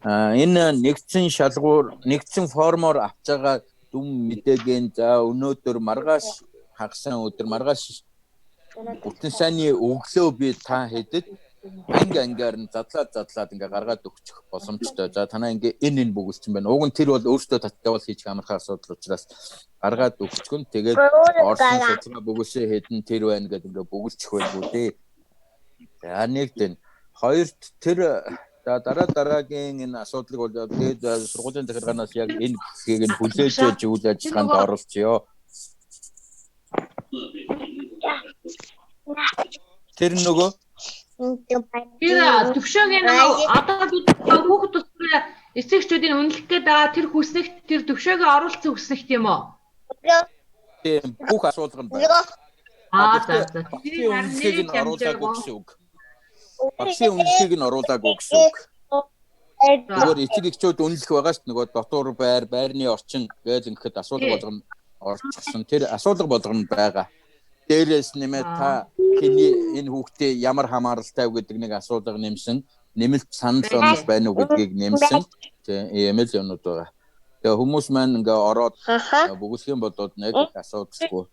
Энэ нэгдсэн шалгуур нэгдсэн формоор авч байгаа дүн мэдээгийн за өнөөдөр маргааш хагасан өдөр маргааш бүтэн сайнны өглөө би та хэдэд ангаар нь задлаад ингээ гаргаад өгчих боломжтой. За танаа ингээ энэ бөглсөн байна. Уг нь тэр бол өөртөө татвал хийчих амархан асуудал учраас гаргаад өгчихгөн тэгээд орсон судалгаа бөглөсөө хэдэн тэр байна гэдэг ингээ бөглөчих байлгүй дээ. За нэгдэн хоёрт тэр дараагийн энэ асуудлыг бол тэгээд сургуулийн захиргаанаас яг энэ хэсгийг нь хүлээж үйл ажиллагаанд оролцъё. Тэр нөгөө тэр төвшөөгийн одоо бид хүүхэд тусгай эцэгчүүдийн үнэлэх гээд байгаа тэр хүснэгт тэр төвшөөгийн оруулсан хүснэг тийм үү? Тийм бүх асуудал нь байна. За. Үнэлэхийг нь оруулаагүй гэсэн үг. Багшийн үнэлэхийг нь оруулаагүй гэсэн үг. Зүгээр эцэг эхчүүд үнэлэх байгаа шүү дээ. Нөгөө дотор байрны орчин гэж ингэхэд асуудал болгоно орчихсон. Тэр асуудал болгоно байгаа. Дээрээс нэмээд та хэний энэ хүүхдээ ямар хамааралтай вэ гэдэг нэг асуудал нэмсэн. Нэмэлт санал онол байна уу гэдгийг нэмсэн. Тийм ийм л юмнууд байгаа. Тэгээ хүмүүс маань ингээ ороод бүгсхийн бодоод нэг асуудалгүй.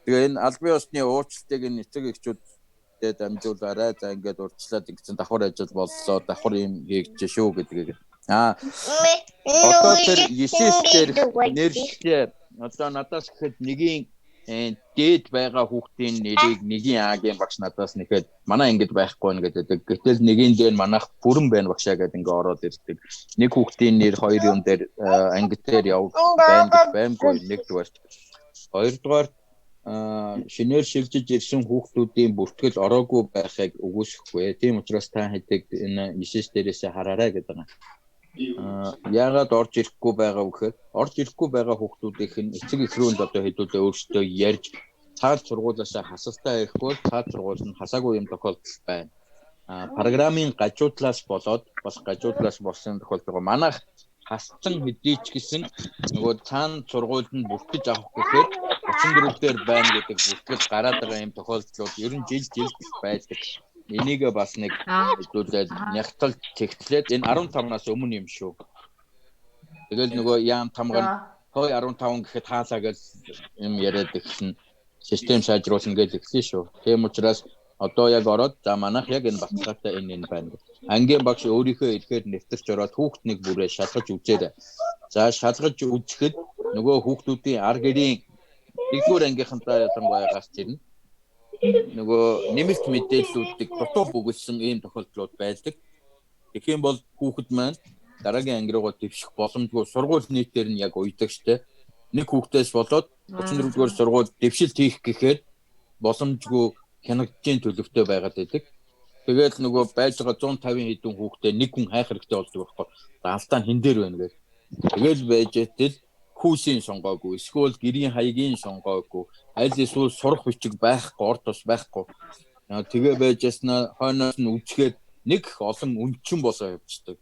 Тэгээ энэ албан ёсны уучлалтыг энэ эцэг эхчүүдэд дамжуулаарай. За ингээд урьдчилаад ингэсэн давхар ажил боллоо. Давхар юм хийж шүү гэдгийг. Одоо тэр 9-с дээр нэршлээ. Одоо надаас гэхэд нэгийн дээд байгаа хүүхдийн нэрийг нэгийн аагийн багш надаас нэхэд манай ингэж байхгүй нэ гэдэг. Гэтэл нэгийн дээр манайх бүрэн байна багшаа гэдэг ингээ ороод ирдэг. Нэг хүүхдийн нэр хоёр юм дээр анги дээр яв байна гэж баймгүй нэгдүгээр. Хоёрдугаар шинээр шилжиж ирсэн хүүхдүүдийн бүртгэл ороогүй байхыг үгүйсэхгүй. Тийм учраас та хэдэг энэ 9-с дээрээс хараарай гэдэг юм. Яагаад орж ирэхгүй байгаа вэхээр орж ирэхгүй байгаа хүүхдүүдийнх нь эцэг эхрүүнд одоо хэдүүлээ өөрсдөө ярьж цаад сургуулиасаа хасалтаа ирэхгүй цаад сургууль нь хасаагүй юм тохиолдол байна. Программын гажуудлаас болоод бас гажуудлаас болсон тохиолдол манайх хасцсан хэдий ч гэсэн нөгөө цаана сургуульд нь бүртгэж авах гэхээр 34 дээр байна гэдэг бүртгэл гараад байгаа юм тохиолдлууд ер нь жил байдаг. Энийг бас нэг хэдүүлээд нягтал тэгтлээд энэ 15-наас өмнө юм шүү. Тэгэл нөгөө яам тамган хой 15 гэхэд хаалаа гэж юм яриад ихсэн систем сайжруулна гэж ихсэн шүү. Тийм учраас одоо яг ороод за манайх яг энэ баталгаатай энэ байна. Ангийн багш өөрийнхөө ихээр нэвтэрч ороод хүүхд нэг бүрээ шалгаж үзээрэй. За шалгаж үзэхэд нөгөө хүүхдүүдийн ар гэрийн нэгдүгээр ангийнхантаа ялангуяа гарч ирнэ. Нөгөө нэмэлт мэдээллүүдийг дутуу бүгэлсэн ийм тохиолдлууд байдаг. Тэгэх юм бол хүүхэд маань дараагийн анги руугаа дэвших боломжгүй сургууль нийтээр нь яг уйдаг штэ. Нэг хүүхдээс болоод 34-р сургууль дэвшилт хийх гэхээр боломжгүй хянагдгийн төлөвтэй байгаад байдаг. Тэгээд нөгөө байж байгаа 150 хэдэн хүүхдээ нэг хүн хайх хэрэгтэй болдог байхгүй. Алдаа нь хэн дээр байна гэх. Тэгэл байж итэл хүүсийн сонгоогүй, эсвэл гэрийн хаягийн сонгоогүй, аль эсвэл сурах бичиг байхгүй, орд тус байхгүй. Тэгээ байж яснаа хойноос нь үчгээд нэг олон үнчин босоо явчихдаг.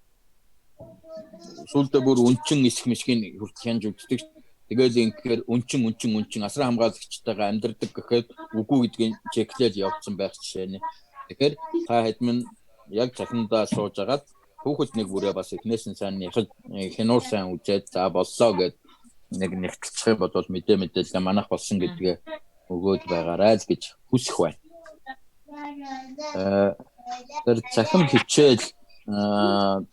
Сүүлдээ бүр үнчин эсэх мишгийн хүртэл хянж үздэг. Тэгэл ингээр үнчин асран хамгаалагчтайгаа амьдардаг гэхэд үгүй гэдгийг чеклээд явцсан байх жишээ нэ. Тэгэхээр та хэдмэн яг цахимдаа сууж агаад хүүхэд нэг бүрээ бас эхнээс нь сайн хянуур сайн үзээд за боллоо гэд нэг нэгтэлчих юм бол мэдээлэл манайх болсон гэдгээ өгөөд байгаарай л гэж хүсэх байна. Тэр цахим хичээл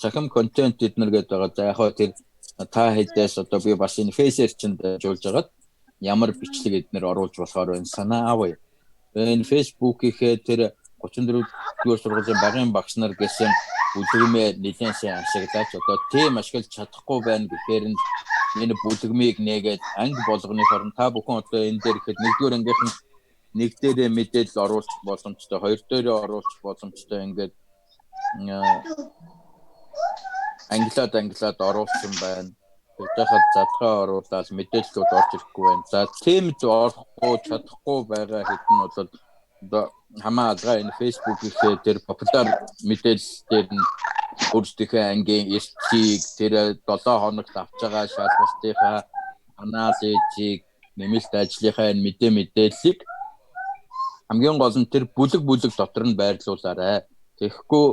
цахим контент эднэр гэдэг байгаа. За яг хоо тэр та хэдээс одоо би бас энэ фейсээр чинь дажуулж агаад ямар бичлэг эднэр оруулж болохоор энэ санаа авъя. Энэ фейсбүүкийнхээ тэр 34-р сургуулийн багын багш нар гэсэн бүлгэмээ нэлээд сайн ашиглаж одоо тийм ашиглаж чадахгүй байна гэхээр энэ бүлгмийг нээгээд анги болгоны хорон та бүхэн одоо энэ дээр ихэд нэгдүгээр ангийнхан нэг дээрээ мэдээлэл оруулах боломжтой, хоёр дээрээ оруулах боломжтой ингээд англиад оруулсан байна. Тэгэхэд задгаа оруулаад мэдээллүүд орж ирэхгүй байна. За тийм орохгүй чадахгүй байгаа хэдэн нь бол одоо хамаа алгаа энэ фейсбүүкийнхээ тэр популяр мэдээлэлээр нь өөрсдийнхөө ангийн эртгийг тэр 7 хоногт авч байгаа шалгалтынхаа анализыг нэмэлт ажлынхаа мэдээллийг хамгийн гол нь тэр бүлэг дотор нь байрлуулаарай. Тэгэхгүй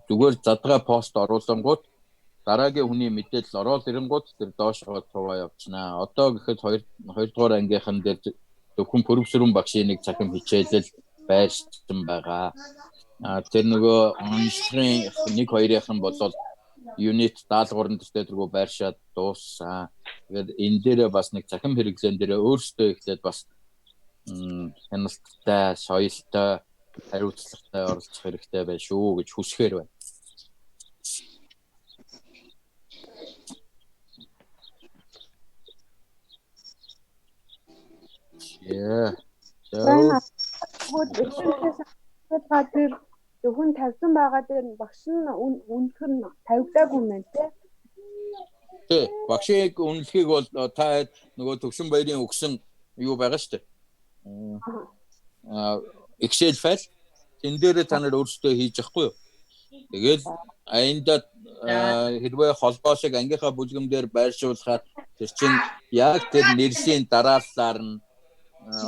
зүгээр задгаа пост оруулангууд дараагийн хүний мэдээлэл ороод ирэнгууд тэр доошоо туваа явчихнаа. Одоо гэхэд 2 дугаар ангийнхан дээр зөвхөн профессорын багшийн нэг цахим хичээлэл байршсан байгаа. Тэр нөгөө онцлогын 1-2-ийнхан болол юнит даалгаврын төстэй байршаад дууссан. Тэгээд энэ дээрээ бас нэг цахим хэрэглэн дээрээ өөрсдөө ихлээд бас хяналттай, соёлтой, хариуцлагатай оролцох хэрэгтэй байх шүү гэж хүсэхээр байна. Тэр зөвхөн тавьсан байгаа дээр багш нь үнэлэх нь тавигдаагүй юм байна тий. Багшийг үнэлэхийг бол та нөгөө төвшин баярын өгсөн юу байгаа шүү дээ. Excel файл тэн дээр та нар өөрсдөө хийж явахгүй юу? Тэгэл аянда хэрвээ холбоо шиг ангийнхаа бүлгэмдэр байршуулахаар тэр чинь яг тэр нэрсийн дарааллаар нь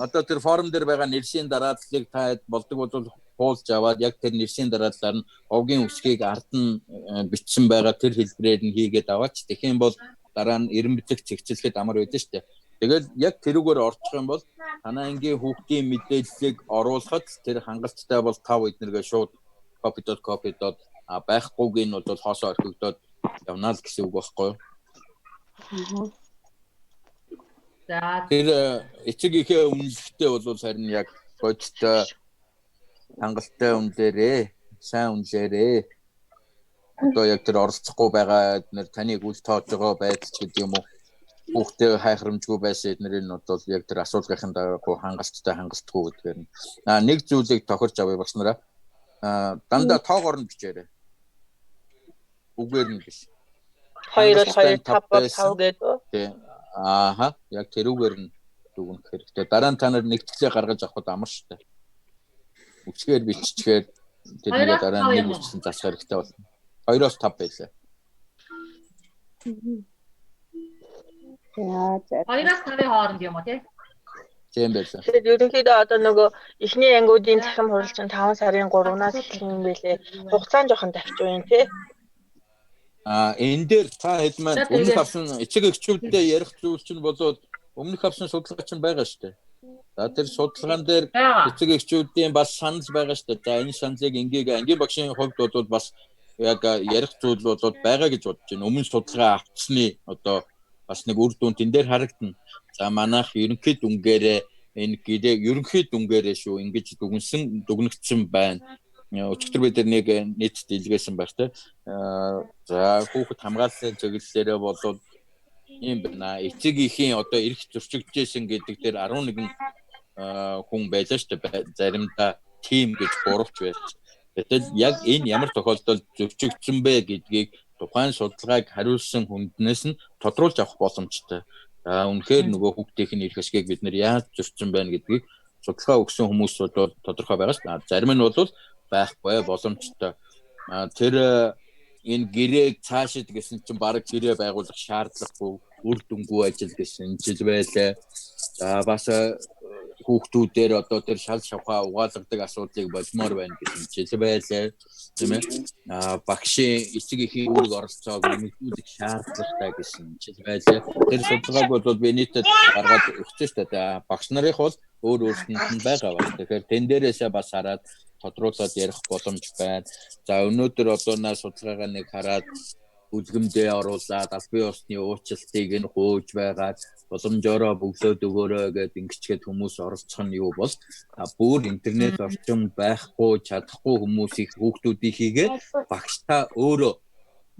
одоо тэр форум дээр байгаа нэрсийн дарааллыг та болдог бол хуулж аваад яг тэр нэрсийн дарааллаар нь овгийн үсгийг ард нь бичсэн байгаа тэр хэлбэрээр нь хийгээд аваач. Тэгэх юм бол дараа нь эренбэлэг цэгцлэхэд амар байдаг шүү дээ. Тэгээд яг тэрүүгээр орчих юм бол танаа ангийн хүүхдийн мэдээллийг оруулахад тэр хангалттай бол тав эднэргээ шууд copy.copy. Байхгүйг нь бол хоосоо орхигдоод явна л гэсэн үг байхгүй юу? За тэр эцэг ихээ үнэлэхдээ бол харин яг бодтой хангалттай үнэлээрээ, сайн үнэлээрээ. Одоо яг тэр оролцохгүй байгаа эднэр таныг үл тоож байгаа байдал ч гэдэг юм уу? Хүүхдээ хайхрамжгүй байсан эднэрийн бол яг тэр асуулгын дагуу хангалттай хангалтгүй гэдгээр нь. Нэг зүйлийг тохирч авъя багш нараа. Дандаа тоогоор нь бичээрэй. Үгээр нь биш. 2-2 5 5 гэдэг. Тий. Ааха, яг тэрүүгээр нь дүгнэх хэрэгтэй. Дараа нь та нар нэгтгэлээ гаргаж авахд амар шүү дээ. Үчгээр биччихээр тэрнийг дараа нь нэг үчсэн засах хэрэгтэй болно. 2-5 байлаа. За 2-5-ын хооронд юм уу тий? Тийм байлаа. Тэгэхээр ерөнхийдөө одоо нөгөө эхний ангиудын цахим хуралч нь 5 сарын 3-наас эхлэх юм байлээ. Хугацаа нь жоохон давчгүй юм тий. Энэ дээр та хэд маань өмнөх авсан эцэг эхчүүдтэй ярих зүйл чинь болоод өмнөх авсан судалгаа чинь байгаа шүү дээ. За тэр судалгаан дээр эцэг эхчүүдийн бас санал байгаа шүү дээ. За энэ саналыг ангийн багшийн хувьд бол бас яг ярих зүйл болоод байгаа гэж бодож байна. Өмнө судалгаа авцсны одоо бас нэг үр дүн тэн дээр харагдана. За манайх ерөнхий дүнгээрээ энэ гэрээ ерөнхий дүнгээрээ шүү ингэж дүгнэгдсэн байна. Өчигдөр бид нэг нийтэд илгээсэн байх те. За хүүхэд хамгааллын чиглэлээрээ болоод юм байна. Эцэг ихийн одоо эрх зөрчигдчихсэн гэдэг дээр 11 хүн байлаа шүү дээ. Заримдаа тим гэж гуравч байж. Гэтэл яг энэ ямар тохиолдолд зөрчигдсөн бэ гэдгийг тухайн судалгааг хариулсан хүнднээс нь тодруулж авах боломжтой. Үнэхээр нөгөө хүүхдийн эрх ашгийг бид нэр яаж зөрчсөн байна гэдгийг судалгаа өгсөн хүмүүс бол тодорхой байгаа шүү дээ. Зарим нь бол байхгүй боломжтой. Тэр энэ гэрээг цаашид гэсэн чинь баг гэрээ байгуулах шаардлагагүй үр дүнгүй ажил гэсэн жил байлаа. За бас хүүхдүүдээр одоо тэр шал шавхаа угаалгадаг асуудлыг болмоор байна гэсэн жил байлаа. Тийм ээ. Багшийн эцэг эхийн үүрэг оролцоог нэмэгдүүлэх шаардлагатай гэсэн жил байлаа. Тэр судалгааг бол би нийтэд гаргаад өгсөн шүү дээ. Багш нарын бол өөр өөрсдөнд нь байгаа байна. Тэгэхээр тэн дээрээсээ бас хараад тодруулаад ярих боломж байна. За өнөөдөр одоо судалгаагаа нэг хараад үлгэмдээ оруулаад албан ёсны уучлалтыг нь хөөж байгаад боломжоор бөглөөд өгөөрэй гэдэг ингэчгээд хүмүүс оролцох нь юу бол бүр интернет орчинд байхгүй чадахгүй хүмүүсийг хүүхдүүдийнхийгээ багштай өөрөө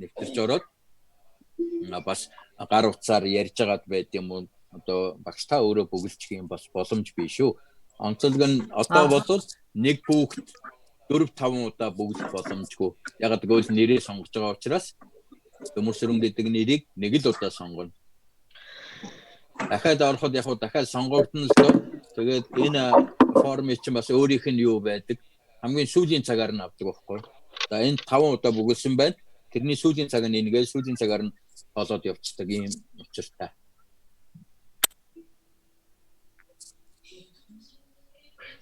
нэвтэрч ороод бас гар утсаар ярьж байгаад байд юм уу одоо багштай өөрөө бөглөчих юм бас боломж биш шүү. Онцлог нь одоо бол нэг хүүхэд 4-5 удаа бөглөх боломжгүй. Яг гэвэл нэрээ сонгож байгаа учраас төмөрсөрөн гэдэг нэрийг нэг л удаа сонгоно. Дахиад ороход яг дахиад сонгогдно л доо. Тэгээд энэ формыг чинь бас өөрийнх нь юу байдаг? Хамгийн сүүлийн цагаар нь авдаг байхгүй. За энэ 5 удаа бөглсөн байна. Тэрний сүүлийн цаг нь энэгээ сүүлийн цагаар нь болоод явцдаг юм учиртай.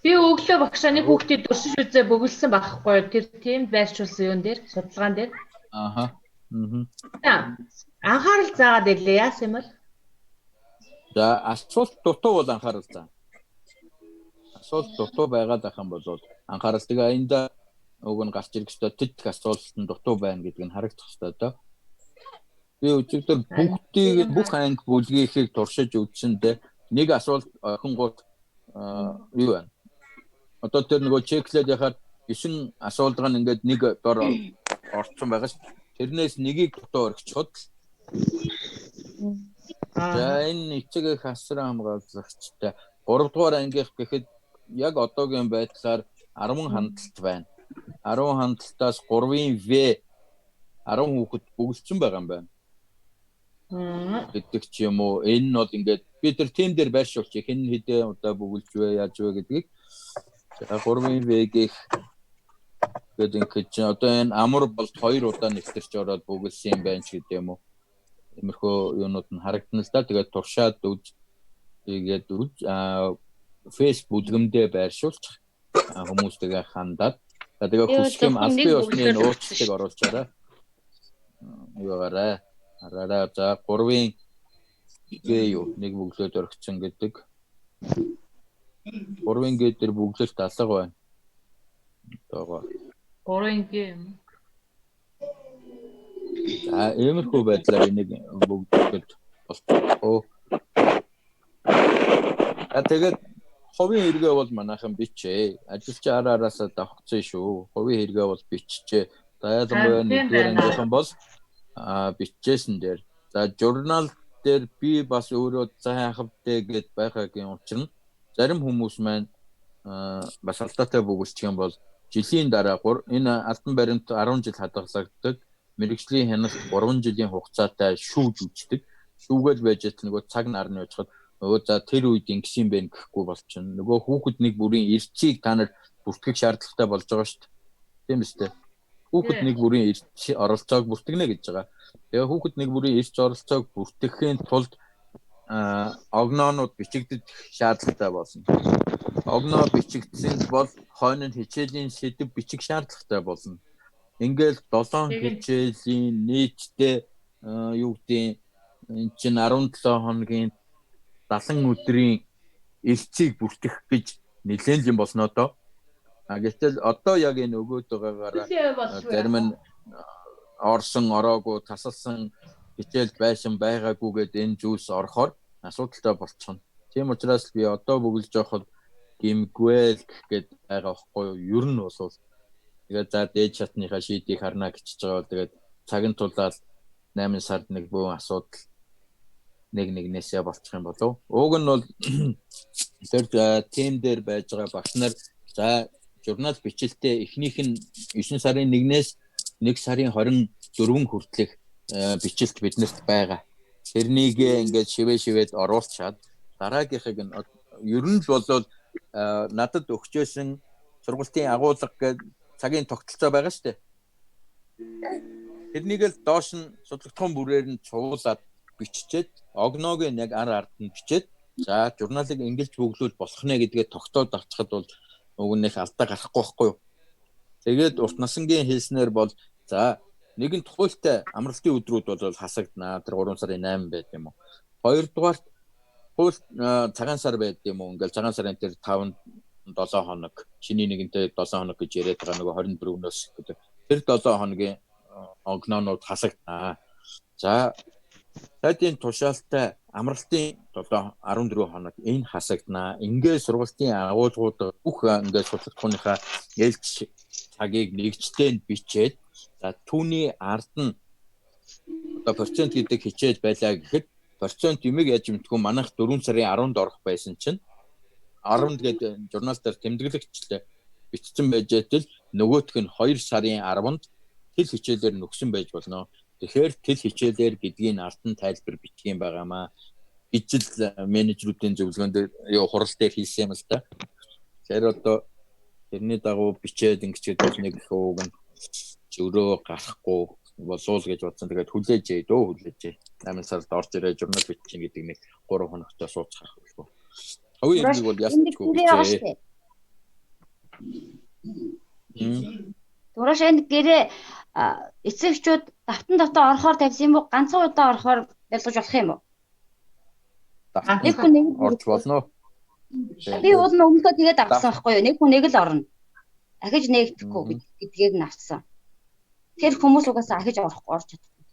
Би өглөө багшааны хүүхдийг дурсаж үзээ бөглсөн байхгүй. Тэр тийм байршуулсан юм дээр судалгаан дээр. Ааха. Анхаарал заагаад ирлээ яасан юм бол? За асуулт дутуу бол анхаарал заа. Асуулт дутуу байгаад ах юм бол анхаарал тэгээ аянда уг нь гарч ирэх ёстой тэтгэх асуултанд дутуу байна гэдг нь харагдах ёстой доо. Би өчигдөр бүгдийг бүх анги бүлгийнхийг туршиж үзсэндээ нэг асуулт охингууд юу байна? Одоо тэр нөгөө чеклээд яхаар 9 асуулга нь ингээд нэг дор орцсон байгаа ш. Тэрнээс нэгийг дутуу орчиход. За энэ эцэг их асар хамгаалагчтай 3 дугаар ангийнх гэхэд яг одоогийн байдлаар 10 хандлт байна. 10 хандлтаас 3-ын В 10 хүүхэд бөглөсөн байгаа юм байна. Гэдэг ч юм уу. Энэ нь бол ингээд би тэр тим дээр байршуулж хэн хэдэ удаа бөглөж вэ яаж вэ гэдгийг 3-ын В-ийг гэдэг ингээд одоо энэ амар бол 2 удаа нэвтэрч ороод бөглөсөн юм байна ч гэдэг юм уу. Иймэрхүү юунууд нь харагдана л да. Тэгээд туршаад үз. Тэгээд фейс бүлгэмдээ байршуулчих хүмүүстэйгээ хандаад тэгээд хүсэх юм албан ёсны уучлалыг оруулчаарай. Юугаарай. Хараараа за 3-ын гээ юу нэг бүглөөд орхисон гэдэг. 3-ын гээ дээр бүглэлт алга байна. Тоогоо. 3-ын гээ юм. За иймэрхүү байдлаар энийг бүгд болчихоо. Тэгээд ховын хэрэгээ бол манайхан бичээ. Ажилч араасаа давхцсан шүү. Ховын хэрэгээ бол биччихээ. За ялангуяа нэгдүгээр ангийнхан бол бичижсэн дээр. За журнал дээр би бас өөрөө сайн хавтай гэд байхаагийн учир нь зарим хүмүүс маань бас алдаатай бүгэлчих юм бол жилийн дараа энэ алтан баримт 10 жил хадгалагддаг. Мэргэжлийн хяналт 3 жилийн хугацаатай шүүж үздэг. Шүүгээл байж байгаа нөгөө цаг нарны уучрахад за тэр үед ингэсэн байх гэхгүй болчихно. Нөгөө хүүхэд нэг бүрийн эрчийг та нар бүртгэх шаардлагатай болж байгаа шүү дээ. Тийм үстэй. Хүүхэд нэг бүрийн эрч оролцоог бүртгэнэ гэж байгаа. Тэгээ хүүхэд нэг бүрийн эрч оролцоог бүртгэхийн тулд огноонууд бичигдэх шаардлагатай болно. Огноо бичигдсэнд бол хойно нь хичээлийн сэдв бичих шаардлагатай болно. Ингээл 7 хичээлийн нийтдээ юу гэдэг энэ чинь 17 хоногийн 70 өдрийн эрчийг бүртгэх гэж нэлээд юм болно одоо. Гэтэл одоо яг энэ өгөөд байгаагаараа зарим нь орсон ороогүй тасалсан хичээл байсан байгаагүй гэд энэ зүйлс орохоор асуудалтай болчихно. Тийм учраас би одоо бүгэлж явахад гимгвэл гэд байгаа байхгүй юу? Ер нь бол тэгээд за дээд шатныхаа шийдийг харна гэж байгаа. Тэгээд цагийн тулаад 8 сард нэг бөөн асуудал нэгнээсээ болчих юм болов. Уг нь бол тэр тим дээр байж байгаа багш нар за журнал бичлэлтэй эхнийх нь 9 сарын 1-ээс 1 сарын 24 хүртэлх бичлэлт биднэрт байгаа. Тэрнийг ингээд шивээд оруулчаад дараагийнхыг нь ер нь бол надад өгчөөсөн сургалтын агуулга гэдэг цагийн тогтолцоо байгаа шүү дээ. Тэрнийг л доош нь судлагдсан бүрээр нь цуулаад биччихэд огноог яг ард нь бичээд за журналыг ингэлж бүглүүл болох нэ гэдгээ тогтоод авчихад бол өгнөх алдаа гарахгүй байхгүй юу. Тэгээд урт насангийн хэлснээр бол за нэгэн тухайлтай амралтын өдрүүд бол хасагдана. Тэр 3 сарын 8 байд юм уу. Хоёрдугаарт хууль цагаан сар байд юм уу. Ингээл цагаан сарын тэр 5-7 хоног шиний нэгэнтэй 7 хоног гэж яриад байгаа нөгөө 24-өөс гэдэг. Тэр 7 хоногийн огноонууд хасагдана. За сайдын тушаалтай амралтын 14 хоног энэ хасагдана. Ингээд сургалтын агуулгууд бүх ингээд судлагдхууныхаа ээлж цагийг нэгжтэй бичээд за түүний ард нь одоо процент гэдэг хичээж байлаа гэхэд процент юмэг яаж мэдгүй манайх 4 сарын 10-нд орох байсан чинь 10 гэдэг журнал дээр тэмдэглэгчлээ бичсэн байж байтал нөгөөх нь 2 сарын 10-нд тэл хичээлээр нөгсөн байж болно. Тэгэхээр тэл хичээлээр гэдгийг ард нь тайлбар бичих юм байгаамаа. Ижил менежерүүдийн зөвлөгөөнд хурал дээр хийсэн юм л да. Тэгэхээр одоо тэрний дагуу бичээд ингэчээд нэг хөөг нь зөрөө гарахгүй болов гэж бодсон. Тэгээд хүлээж дөө хүлээж. 8 сард орж ирээ журнал бичих гэдэг нэг 3 хоногтой сууцгах болов. Хавийн нэг бол ясчгүй бичээ. Тураш энд гэрээ эцэгчүүд давтан орохоор тавьсан юм уу? Ганцхан удаа орохоор ялгаж болох юм уу? Нэг хүн нэг орж болно. Би уул нь өмнөхөө тэгээд авсан байхгүй юу? Нэг хүн нэг л орно. Ахиж нэгдэхгүй гэдгийг нь авсан. Тэр хүмүүс угаасаа ахиж орохгүй орж чадахгүй.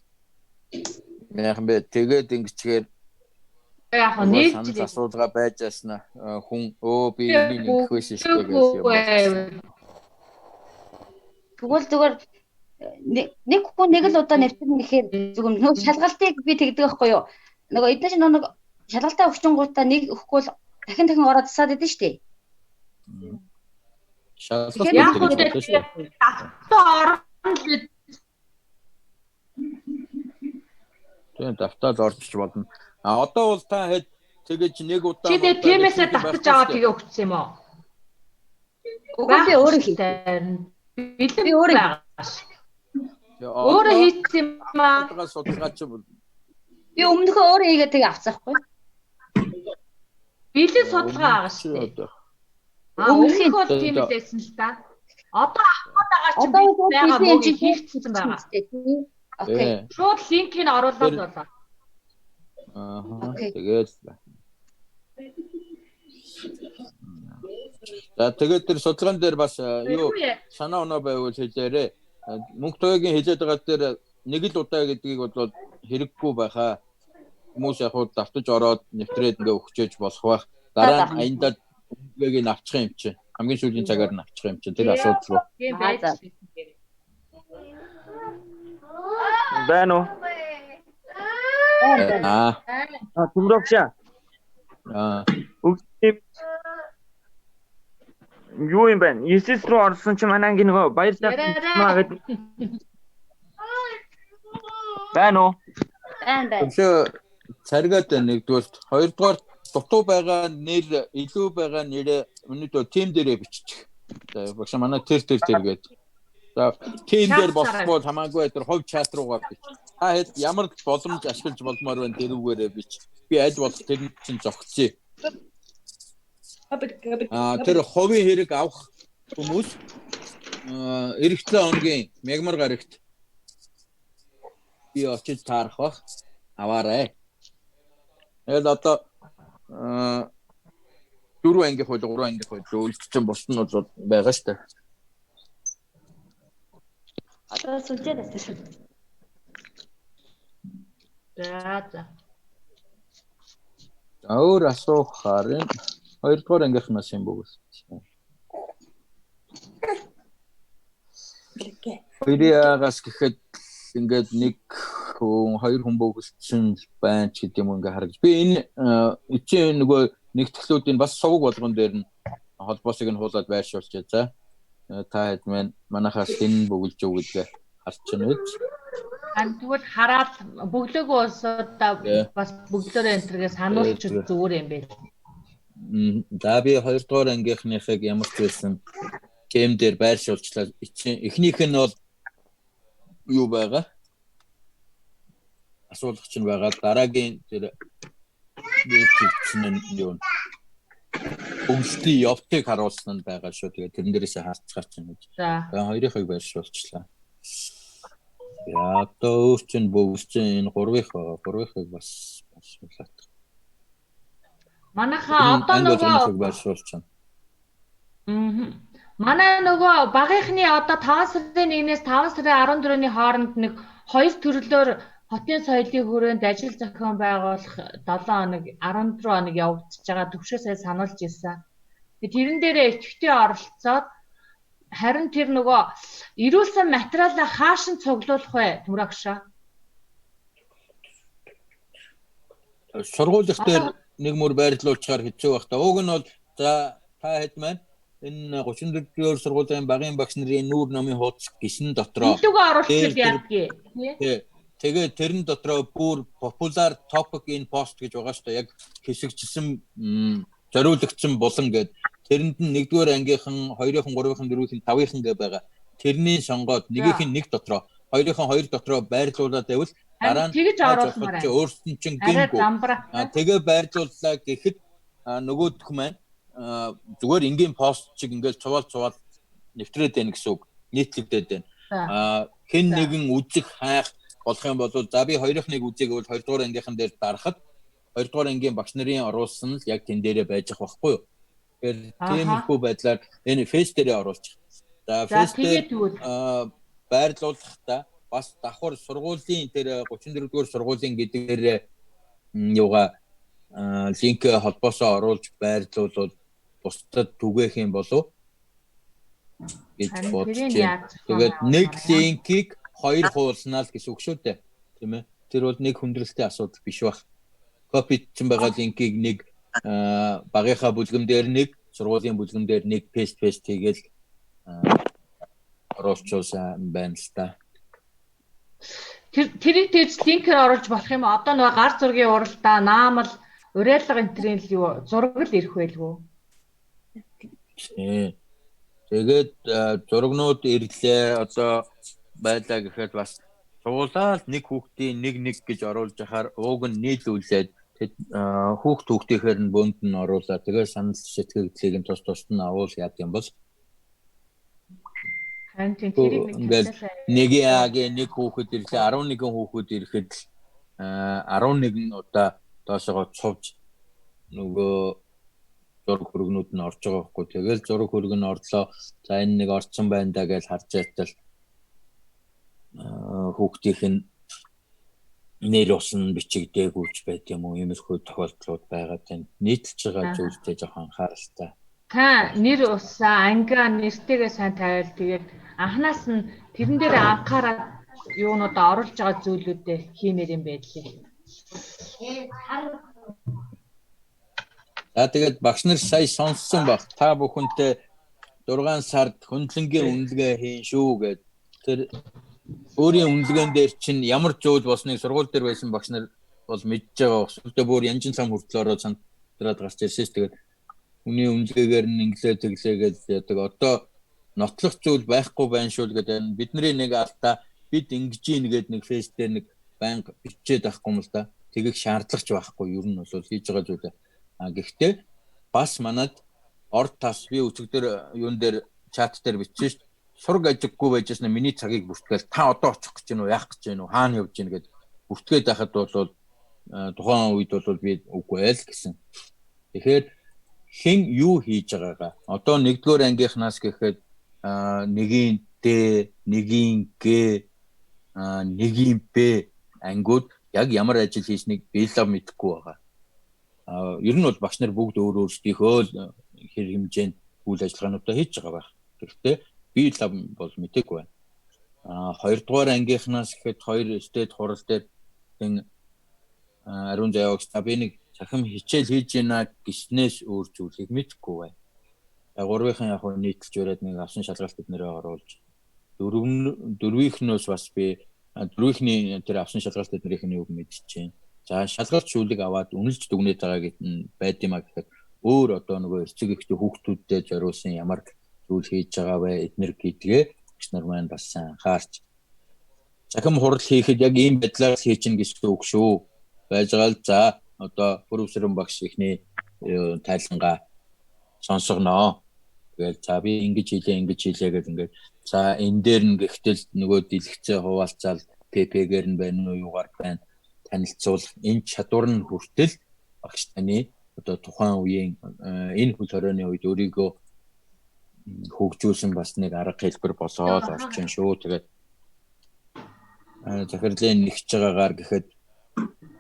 Яахан бэ? Тэгээд ингэчгээр яг нэг жил асуудалгаа байж яснаа хүн би нэг хөөс шүү дээ. Тэгвэл зүгээр нэг хүн нэг л удаа нэвтэрнэ гэхээр зүгээр нөгөө шалгалтыг би тэгдэг байхгүй юу? Нөгөө эдгээр чинь нэг шалгалтаа өгчөнгуудаа нэг өгөхгүй л дахин ороод засаад идэв шүү дээ. Шалгалт гэдэг шүү дээ. Тэгээд давтаад орчих болно. Одоо бол та хэд тэгэж нэг удаа чи тиймээсээ татаж аваад тэгээ өгсөн юм уу? Үгүй би өөрөө хийсэн. Би өөрөө байгаас. Өөрөө хийсэн юм аа. Судалгаач бол. Би өмнөхөө өөрөө хийгээд тэгээ авцаахгүй. Бэлэн судалгаа байгаа шүү дээ. Өмнөхөө тийм л байсан л та. Одоо авах байгаа чинь байгаа мó хийчихсэн байгаа. Окей. Шууд линкийг оруулаад болоо. Тэгээд за тэгээд тэр судалгаан дээр бас юу санаа оноо байвал хэлээрээ. Мөнх туяагийн хэлээд байгаа дээр нэг л удаа гэдгийг бол хэрэггүй байхаа. Хүмүүс яг хуу давтаж ороод нэвтрээд ингээ өгчөөж болох байх. Дараа нь аяндаа үгийг нь авчих юм чинь. Хамгийн сүүлийн цагаар нь авчих юм чинь. Тэр асуудал руу. Тийм байж. Байна уу? Түмрогшаа. Юу юм бэ? Есэс рүү орсон чи манай анги нөгөө баярлалаа гэдэг. Байна уу? Байна. Царгаад нэгдүгээр, хоёрдугаар дутуу байгаа нэр илүү байгаа нэрээ өнөөдөр тим дээрээ биччих. За багш манай тэр гээд. За тим дээр босбол хамаагүй тэр хувь чат руугаа бич. Та хэд ямар боломж ашиглаж болмоор байна тэрүүгээрээ бич. Би аль болох тэр чинь зогцъё. Тэр хувийн хэрэг авах хүмүүс эх 7 хоногийн мягмар гарагт би очиж таарах бах аваарай. Тэгэл одоо 4 анги хөл 3 анги хөл үйлчлэн болсон нь бол байгаа шүү дээ. Одоо сүлжээ дэвтэр. За. Өөр асуухаар энэ хоёрдугаар ангийнхнаас юм бөгөөс. Хоёрыгаас гэхэд ингээд нэг хүн хоёр хүн бөгөөссөн байна ч гэдэг юм ингээ харагд. Би энэ эцэг нөгөө нэгтгэлүүдийн бас сувг болгон дээр нь холбоосыг нь хуулаад байршуулчих. За та хэд манайхаас хэн бөглөж өг гэдгээ харчихна үү? Тэгвэл хараад бөглөөг уусаад бас бөглөөрөө энтэргээ сануулчих зүгээр юм бэ. За би хоёрдугаар ангийнхныхыг ямар ч байсан гейм дээр байршуулчлаа. Эхнийх нь бол юу байгаа? Асуулагч нь байгаа. Дараагийн тэр бичсэн нь юу? Өгслийн явтыг харуулсан нь байгаа шүү. Тэгээ тэрэн дээрээс харцгаар чинь гэж. За хоёрыг байршуулчлаа. Яа тоо чинь бөвсчин энэ гурвыг бас байршуулаад. Манайхаа одоо нөгөө байршуулчихна. Манай нөгөө багийнхны одоо 5 сарын 1-ээс 5 сарын 14-ний хооронд нэг 2 төрлөөр хотын соёлын хүрээнд ажил зохион байгуулах 7 хоног 14 хоног явагдаж байгаа төвшөө сая сануулж ирсэн. Тэрэн дээрээ идэвхтэй оролцоод харин тэр нөгөө ирүүлсэн материалаа хаашин цуглуулах вэ Түмрагшаа? Сургуулийнх дээр нэг мөр байрлуулчихаар хэцүү байх та. Уг нь бол за та хэд маань энэ 34-р сургуулийн багийн багш нарын нүүр номын хуудас гисэн дотроо илүүгээ оруулах яадгийг тий. Тэгээд тэрэн дотроо бүр популяр топик ин пост гэж байгаа шүү дээ. Яг хэсэгчсэн зориулагдсан булан гэдэг. Тэрэнд нь 1-р ангийнхан, 2-ын, 3-ын, 4-ийн, 5-ын гэ байгаа. Тэрний сонгоод нэгийнх нь 1 дотроо, 2-ын 2 дотроо байрлуулад байвал дараа нь тэгж оруулмаар. Өөрсдөн чинь гимгүү. Тэгээ байрлууллаа гэхэд нөгөөх маань зүгээр энгийн пост чиг ингээл цувал нэвтрээд байна гэсэн үг. Нийтлэгдээд байна. Хэн нэгэн үзэх хайх болох юм бол за би 2-ын үзээг бол 2-р ангийнхан дээр дарахад 2-р ангийн багш нарын оруулсан л яг тэн дээрээ байж ах байхгүй юу? Тэгэхээр тиймэрхүү байдлаар энэ фейс дээрээ оруулчих. За фейс дээр байрлуулахдаа бас давхар сургуулийн тэр 34-р сургуулийн гэдгээр юугаа линк холбоосоо оруулж байрлуулвал бусдад түгээх юм болов гэж бодож байна. Тэгээд нэг линкийг хоёр хуулснаа л гэсэн үг шүү дээ. Тийм ээ. Тэр бол нэг хүндрэлтэй асуудал биш байх. Копичсэн байгаа линкийг нэг багийнхаа бүлгэн дээр нэг, сургуулийн бүлгэн дээр нэг пэст хийгээл оруулчихсан байна л та. Тэрийг тэгж линкээр оруулж болох юм. Одоо нөгөө гар зургийн уралдаа наамал уриалга энтрийн л юу зураг л ирэх байлгүй. Тэгээд зургнууд ирлээ одоо байлаа гэхэд бас суулаад нэг хүүхдийн нэг гэж оруулж яхаар ууг нь нийлүүлээд хүүхдийнхээр нь бөнд нь оруулаад тэгээ санал сэтгэгдлийг нь тус тусад нь авуул яад юм бол Харин тийм тэрийг нэг Ингээд талаасаа нэг яагийн нэг хүүхэд ирлээ 11 хүүхэд ирэхэд 11 удаа доошоо цовж нөгөө зураг хөргнүүд нь орж байгаа байхгүй. Тэгэл зураг хөрг нь орлоо. За энэ нэг орцсон байна да гэж харж байтал хүүхдийнх нь нэр усан бичигдээгүйч байт юм уу? Иймэрхүү тохиолдлууд байгаа тань нийтж байгаа зүйлтэй жоохон анхааралтай. Та нэр усаа ангиа нэртэйгээ сайн тавиал тэгээд анханаас нь тэрэн дээр анхаарал юунуудаа оруулж байгаа зүйлүүдээ хиймээр юм байдлаа. За тэгээд багш нар сая сонссон баг. Та бүхэнтэй 6 сард хөндлөнгийн үнэлгээ хийн шүү гэд. Тэр өөрийн үнэлгээнд дээр чинь ямар зүйл болсныг сургууль дээр байсан багш нар бол мэдж байгаа. Өсвөртөө бүр янжин цам хүртэл ороод сандраад гарч ирсэн ш. Тэгээд хүний үнэлгээгээр нь инглээ тэглээ гэж яадаг. Одоо нотлох зүйл байхгүй байна шүү гэдэг. Бидний нэг алдаа бид ингэж ийн гэдэг нэг фейс дээр нэг байнга бичээд авахгүй юм л да. Тэгэх шаардлагач байхгүй. Ер нь бол хийж байгаа зүйлээ. Гэхдээ бас манад орд тас би өчигдөр юун дээр чат дээр бичсэн шүү. Сураг ажиггүй байжсэн миний цагийг бүртгээл та одоо очих гэж байна уу, яах гэж байна уу, хаана явж байна гэд бүртгээд байхад бол тухайн үед бол би үгүй л гэсэн. Тэгэхээр хэн юу хийж байгаагаа одоо 1-р ангийнхнаас гэхэд нэгийн Д, нэгийн Г, нэгийн Б ангууд яг ямар ажил хийснийг би л мэдэхгүй байгаа. Ер нь бол багш нар бүгд өөр өөрсдийнхөө хэр хэмжээнд үйл ажиллагаануудаа хийж байгаа байх. Гэхдээ би л бол мэдээгүй байна. 2-р ангийнхнаас гэхэд 2 стэд хурал дээр энэ ариун заяагч та би нэг цахим хичээл хийж ийна гиснээс өөр зүйлийг мэдэхгүй байна. 3-ын яг нийтэлж өрөөд нэг авсан шалгалт эднэрээ оруулж 4-ийнхнээс бас би 4-ийнхний тэр авсан шалгалт эднэрийнх нь юуг мэдчихээн. За шалгалт шүүлэг аваад үнэлж дүгнээд байгаа гэд байд юм а гэхэд өөр одоо нөгөө эцэг эхчүүд хүүхдүүдтэй зориулсан ямар зүйл хийж байгаа вэ эднэр гэдгээ багш нар маань бас анхаарч цахим хурал хийхэд яг ийм байдлаар хийчин гэсэн үг шүү. Байж байгаа л за одоо бүрөвсрэн багш ихний тайлангаа сонсгоноо. Тэгэл за би ингэж хийлээ гэдэг ингээд за энэ дээр нь гэхдээ нөгөө дэлгэцээ хуваалцаал ПП-гээр нь байна уу юугаар байна танилцуулах энэ чадвар нь хүртэл багш таны одоо тухайн үеийн энэ хөл хорионы үед өөрийгөө хөгжүүлсэн бас нэг арга хэлбэр болоод орчин шүү. Тэгээд захирлын нэгж байгаагаар гэхэд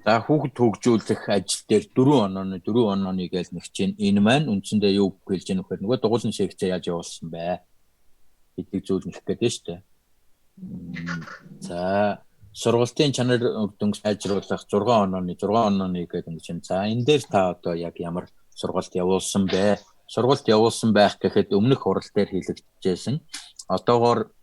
за хүүхд хөгжүүлэх ажил дээр 4 онооны гээл нэг чинь энэ маань үндсэндээ юу хэлж яах вэ? Нөгөө дугуулсан секцээ яаж явуулсан бэ? Гэдэг зүйл нэх гэдэг шүү дээ. За сургалтын чанар үр дүн сайжруулах 6 онооны гэдэг юм чинь. За энэ дээр та одоо яг ямар сургалт явуулсан бэ? Сургалт явуулсан байх гэхэд өмнөх хурал дээр хэлэгдэжсэн. Одоогоор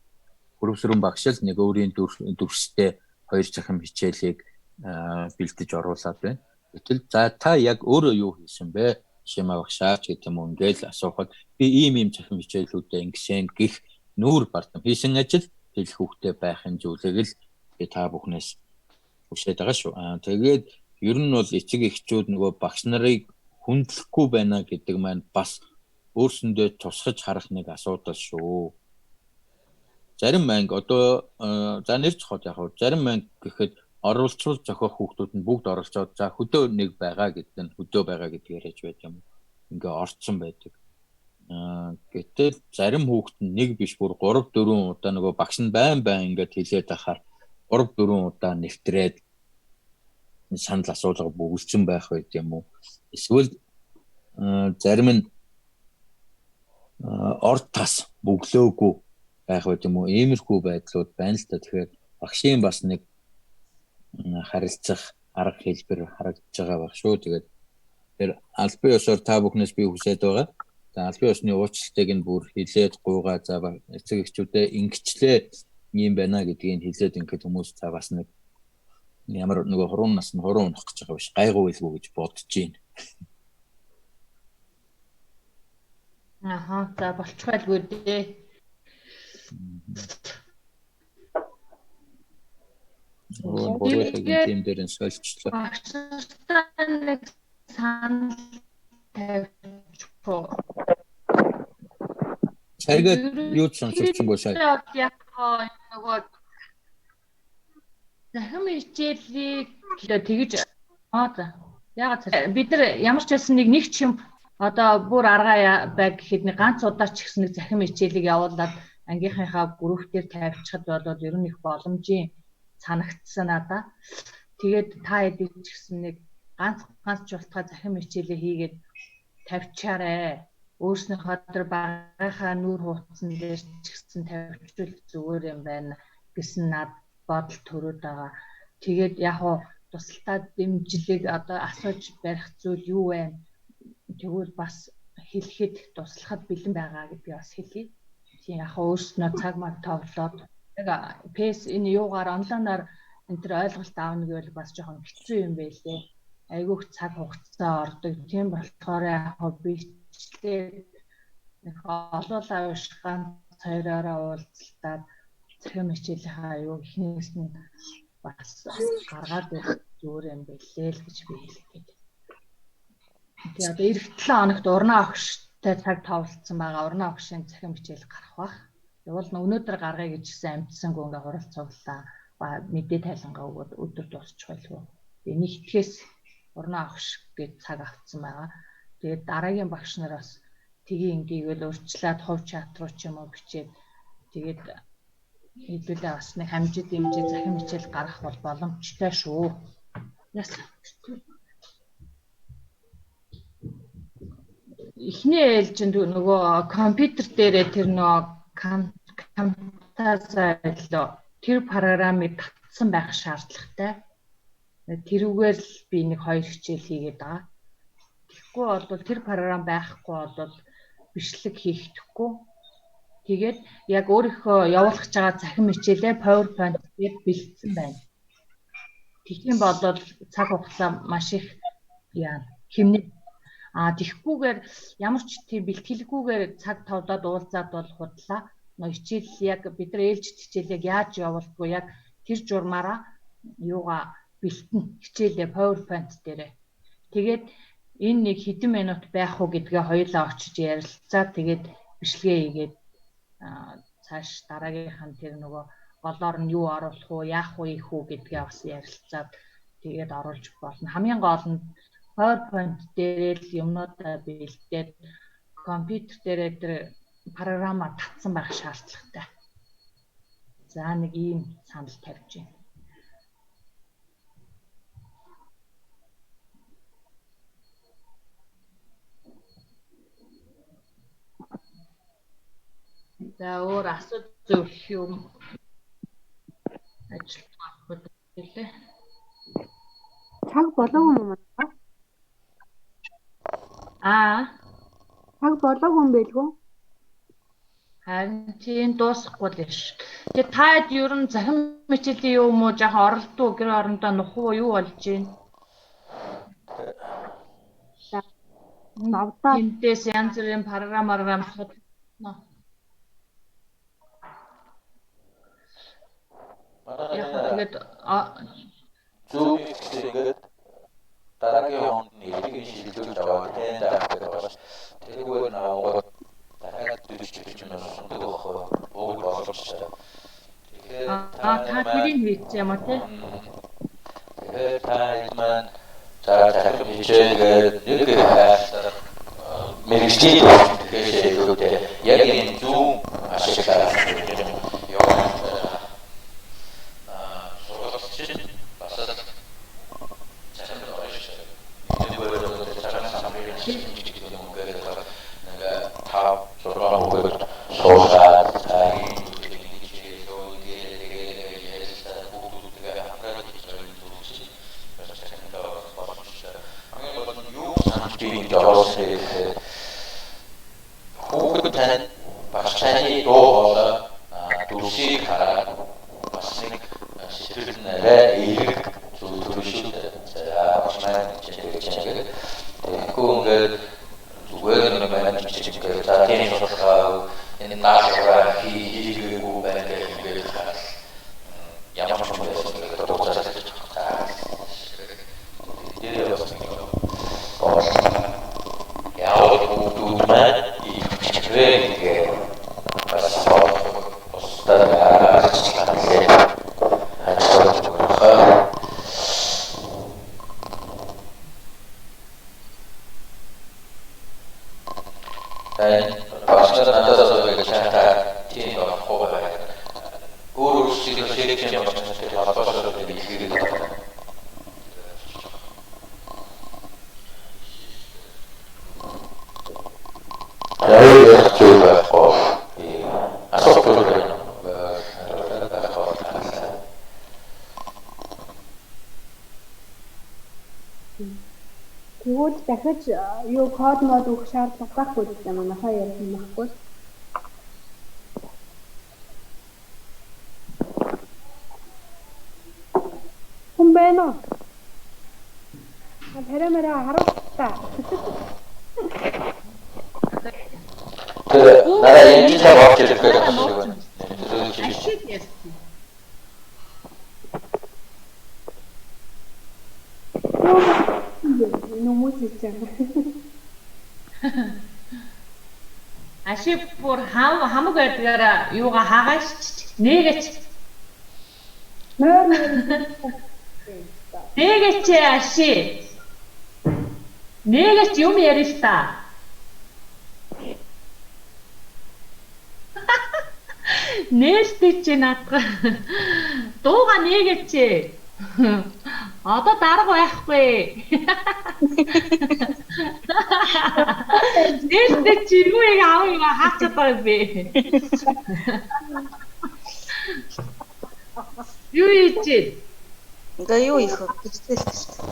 бүрөвсрэн багшил нэг өөрийн дүрстэй 2 цахим хичээлийг бэлдэж оруулаад байна. Гэтэл за та яг өөрөө юу хийсэн бэ? Шимаа багшаач гэдэг юм уу ингээл асуухад би ийм цахим хичээлүүдээ ингэсэн гих нүүр бардам хийсэн ажил хэлэх хүүхдэд байхын зүйлийг л би та бүхнээс хүсэж байгаа шүү. Тэгээд ер нь бол эцэг эхчүүд нөгөө багш нарыг хүндлэхгүй байна гэдэг маань бас өөрсөндөө тусгаж харах нэг асуудал шүү. Зарим анги одоо за нэр цохол яг зарим анги гэхэд оруулцуул зохиох хүүхдүүд нь бүгд оролцоод за хөдөө нэг байгаа гэдэг нь хөдөө байгаа гэдгээр ярьж байт юм. Ингээ орцсон байдаг. Гэтэл зарим хүүхд нь нэг биш бүр 3-4 удаа нөгөө багш нь байн ингээд хэлээд ахаар 3-4 удаа нэвтрээд санал асуулга бүгэлцэн байх байт юм уу? Эсвэл зарим нь орд тас бүглөөгүй байх байт юм уу? Иймэрхүү байдлууд байна л та. Тэгэхээр багшийн бас нэг харилцах арга хэлбэр харагдаж байгаа байх шүү. Тэгээд тэр албан ёсоор та бүхнээс би хүсэж байгаа. За албан ёсны уучлалтыг нь бүр хилээд гуйгаа за эцэг эхчүүдээ ингэчлээ юм байна гэдгийг хэлээд ингээд хүмүүс та бас нэг ямар нөгөө хуруу нас нь хуруу унах гэж байгаа биш гайгүй байлгүй гэж бодож байна. Аха за болчихвалгүй дээ. Гурвын тим дээр нь солилцлоо. Багштай нэг санал тавьчих. Саргаад юу ч сонсогдсонгүй сая. Яг нөгөө захим хичээлийг тэгж яагаад бид нар ямар ч байсан нэг ч юм одоо бүр аргаа бай гэхэд нэг ганц удаа ч гэсэн нэг захим хичээлийг явуулаад ангийнхынхаа группээр тавьчихад болоод ер нь их боломжийн санагдсан надаа. Тэгээд та хэдий ч гэсэн нэг ганц ч болтгой захим хичээлээ хийгээд тавьчаарэ. Өөрснийхөө тэр багийнхаа нүүр хуудсан дээр ч гэсэн тавьчихвал зүгээр юм байна гэсэн над бодол төрөөд байгаа. Тэгээд яг уу тусалтай дэмжлэг одоо асууж барих зүйл юу вэ? Тэгвэл бас хэлэхэд туслахад бэлэн байгаа гэдгийг бас хэлье. Тийм яг өөрснөө цаг маг товлоод яг пэс энэ юугаар онлайнаар энэ төр ойлголт аавна гэвэл бас жоохон хэцүү юм байлээ. Айгүйх цаг хугацаа ордог. Тийм болохоор яг бичлээ нэг олоолаа биш ганц хоёроо уулзалтаад захим хичээлийнхаа аюу ихнээс нь бас гаргаад ирэх зүгээр юм байлээ л гэж би хэлээд. Тэгээ одоо эх 7 хоногт урнаа огштой цаг товлцсон байгаа. Урнаа огшийн захим хичээл гарах бах. Явал өнөөдөр гаргая гэж гисэн амтсангүй ингээ хурал цуглаа. Ба мэдээ тайлангаа өгөөд өдөр дуусчих байлгүй. Тэгээ нэгтгэс урнаа огш гэж цаг авцсан байгаа. Тэгээд дараагийн багш нар бас тгий ингээгээл урьдчилаад хувь чат руу ч юм уу бичээд тэгээд хэдүүлээ бас нэг хамжид дэмжиж захим хичээл гарах бол боломжтой шүү. Эхний ээлжинд нөгөө компьютер дээрээ тэр нөгөө камтазайло тэр програмыг татсан байх шаардлагатай. Тэрүүгээр л би нэг 2 хичээл хийгээд байгаа. Тэгэхгүй бол тэр програм байхгүй бол бичлэг хийхгүй. Тэгээд яг өөрийнхөө явуулах гэж байгаа захим хичээлээ PowerPoint дээр бэлдсэн байна. Тэгхийн болоод цаг хугацаа маш их хэмнээ. Тэгхгүйгээр ямар ч тийм бэлтгэлгүйгээр цаг товдоод уулзаад бол худлаа. Нөө хичээл яг бид нар ээлжид хичээлийг яаж явуулдаггүй яг тэр журмаараа юугаа бэлтэн хичээлээ PowerPoint дээрээ. Тэгээд энэ нэг хэдэн минут байх уу гэдгээ хоёулаа очиж ярилцаад тэгээд бичлэгээ хийгээд цааш дараагийнхан тэр нөгөө голоор нь юу оруулах уу, яах вэ их үү гэдгээ бас ярилцаад тэгээд оруулж болно. Хамгийн гол нь PowerPoint дээр л юмнуудаа бэлдээд компьютер дээрээ тэр програмаар татсан байх шаардлагатай. За нэг ийм санал тавьж байна. За өөр асууж зөвлөх юм ажил авах хэлээ. Цаг болоогүй юм аа? Цаг болоогүй юм байлгүй? Харин тийм дуусахгүй л ш. Тэгээ таад ер нь захим хичээлийн юм уу жоохон оролдоо гэр орондоо нухуу юу болж байна? Навдаа тэмдээс янз бүрийн програм судална. Тэгээд зүүн хэсгээд дараагийн хонд нэрийг шилжүүлж аваад тэн даах гэдэг байна. Тэрүүгээр наваад дахиад дүүжиж юм сондог байхгүй бууг боломжтой. Тэгэхээр та тэрийг хийчих юм уу те? Тэгэхээр та маань захим хичээгээд нэг хайлтар мэрэгжил тэгэхээр яг энэ зүүн ашиглаад дахиж юу код мод өгөх шаардлага байхгүй гэдэг юм аа хоёр юм баггүй. Хүн байна уу? Тэрэмэрэ харуултаа. Нараа энэ цаг авч ирэх байх юм шиг байна. Ашиг ярьсан. Нүмүс хийчихэв. Ашиг бүр хамаг байдгаараа юугаа хагааш нээгээч. Нөр Нээгээч аши. Нээгээч юм ярил та. Нээлттэй чи наадга. Дууга нээгээч. Одоо дарга байхгүй. Нээлттэй чи юу яг аав хаачих байгаа бэ? Юу ийчээ? Ингээ юу их гэжтэй л шүү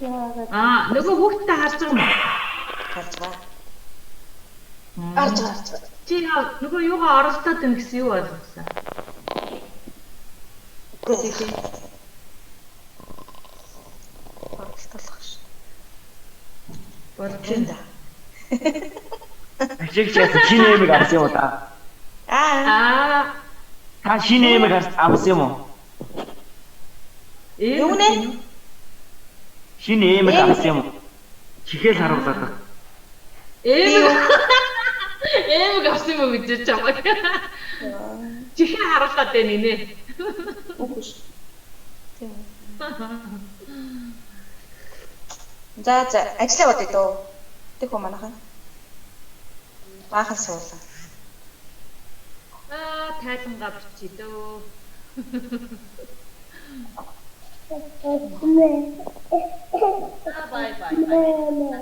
дээ. Нөгөө хүүхдтэй харж байгаа юм уу? Харж байгаа. Харж байгаа. Чи нөгөө юугаа оролдоод байна гэсэн юу ойлгосон? Тэгтээ. Оролцох шүү. Болчихно да. Ашиг чи шинэ эмэг авсан юм уу та? Та шинэ эмэг авсан юм уу? Юу нэ? Шинэ эмэг авсан юм уу? Чихэл харуулдаг. Эмэг авсан юм уу гэж чамаг. Чихээ харуулдаг байна нэ. Үгүй шүү. За ажиллаа бодъё дөө. Тэг хөө манайхан. Баахан суулаа. Тайлангаа бичиж дөө. Bye bye.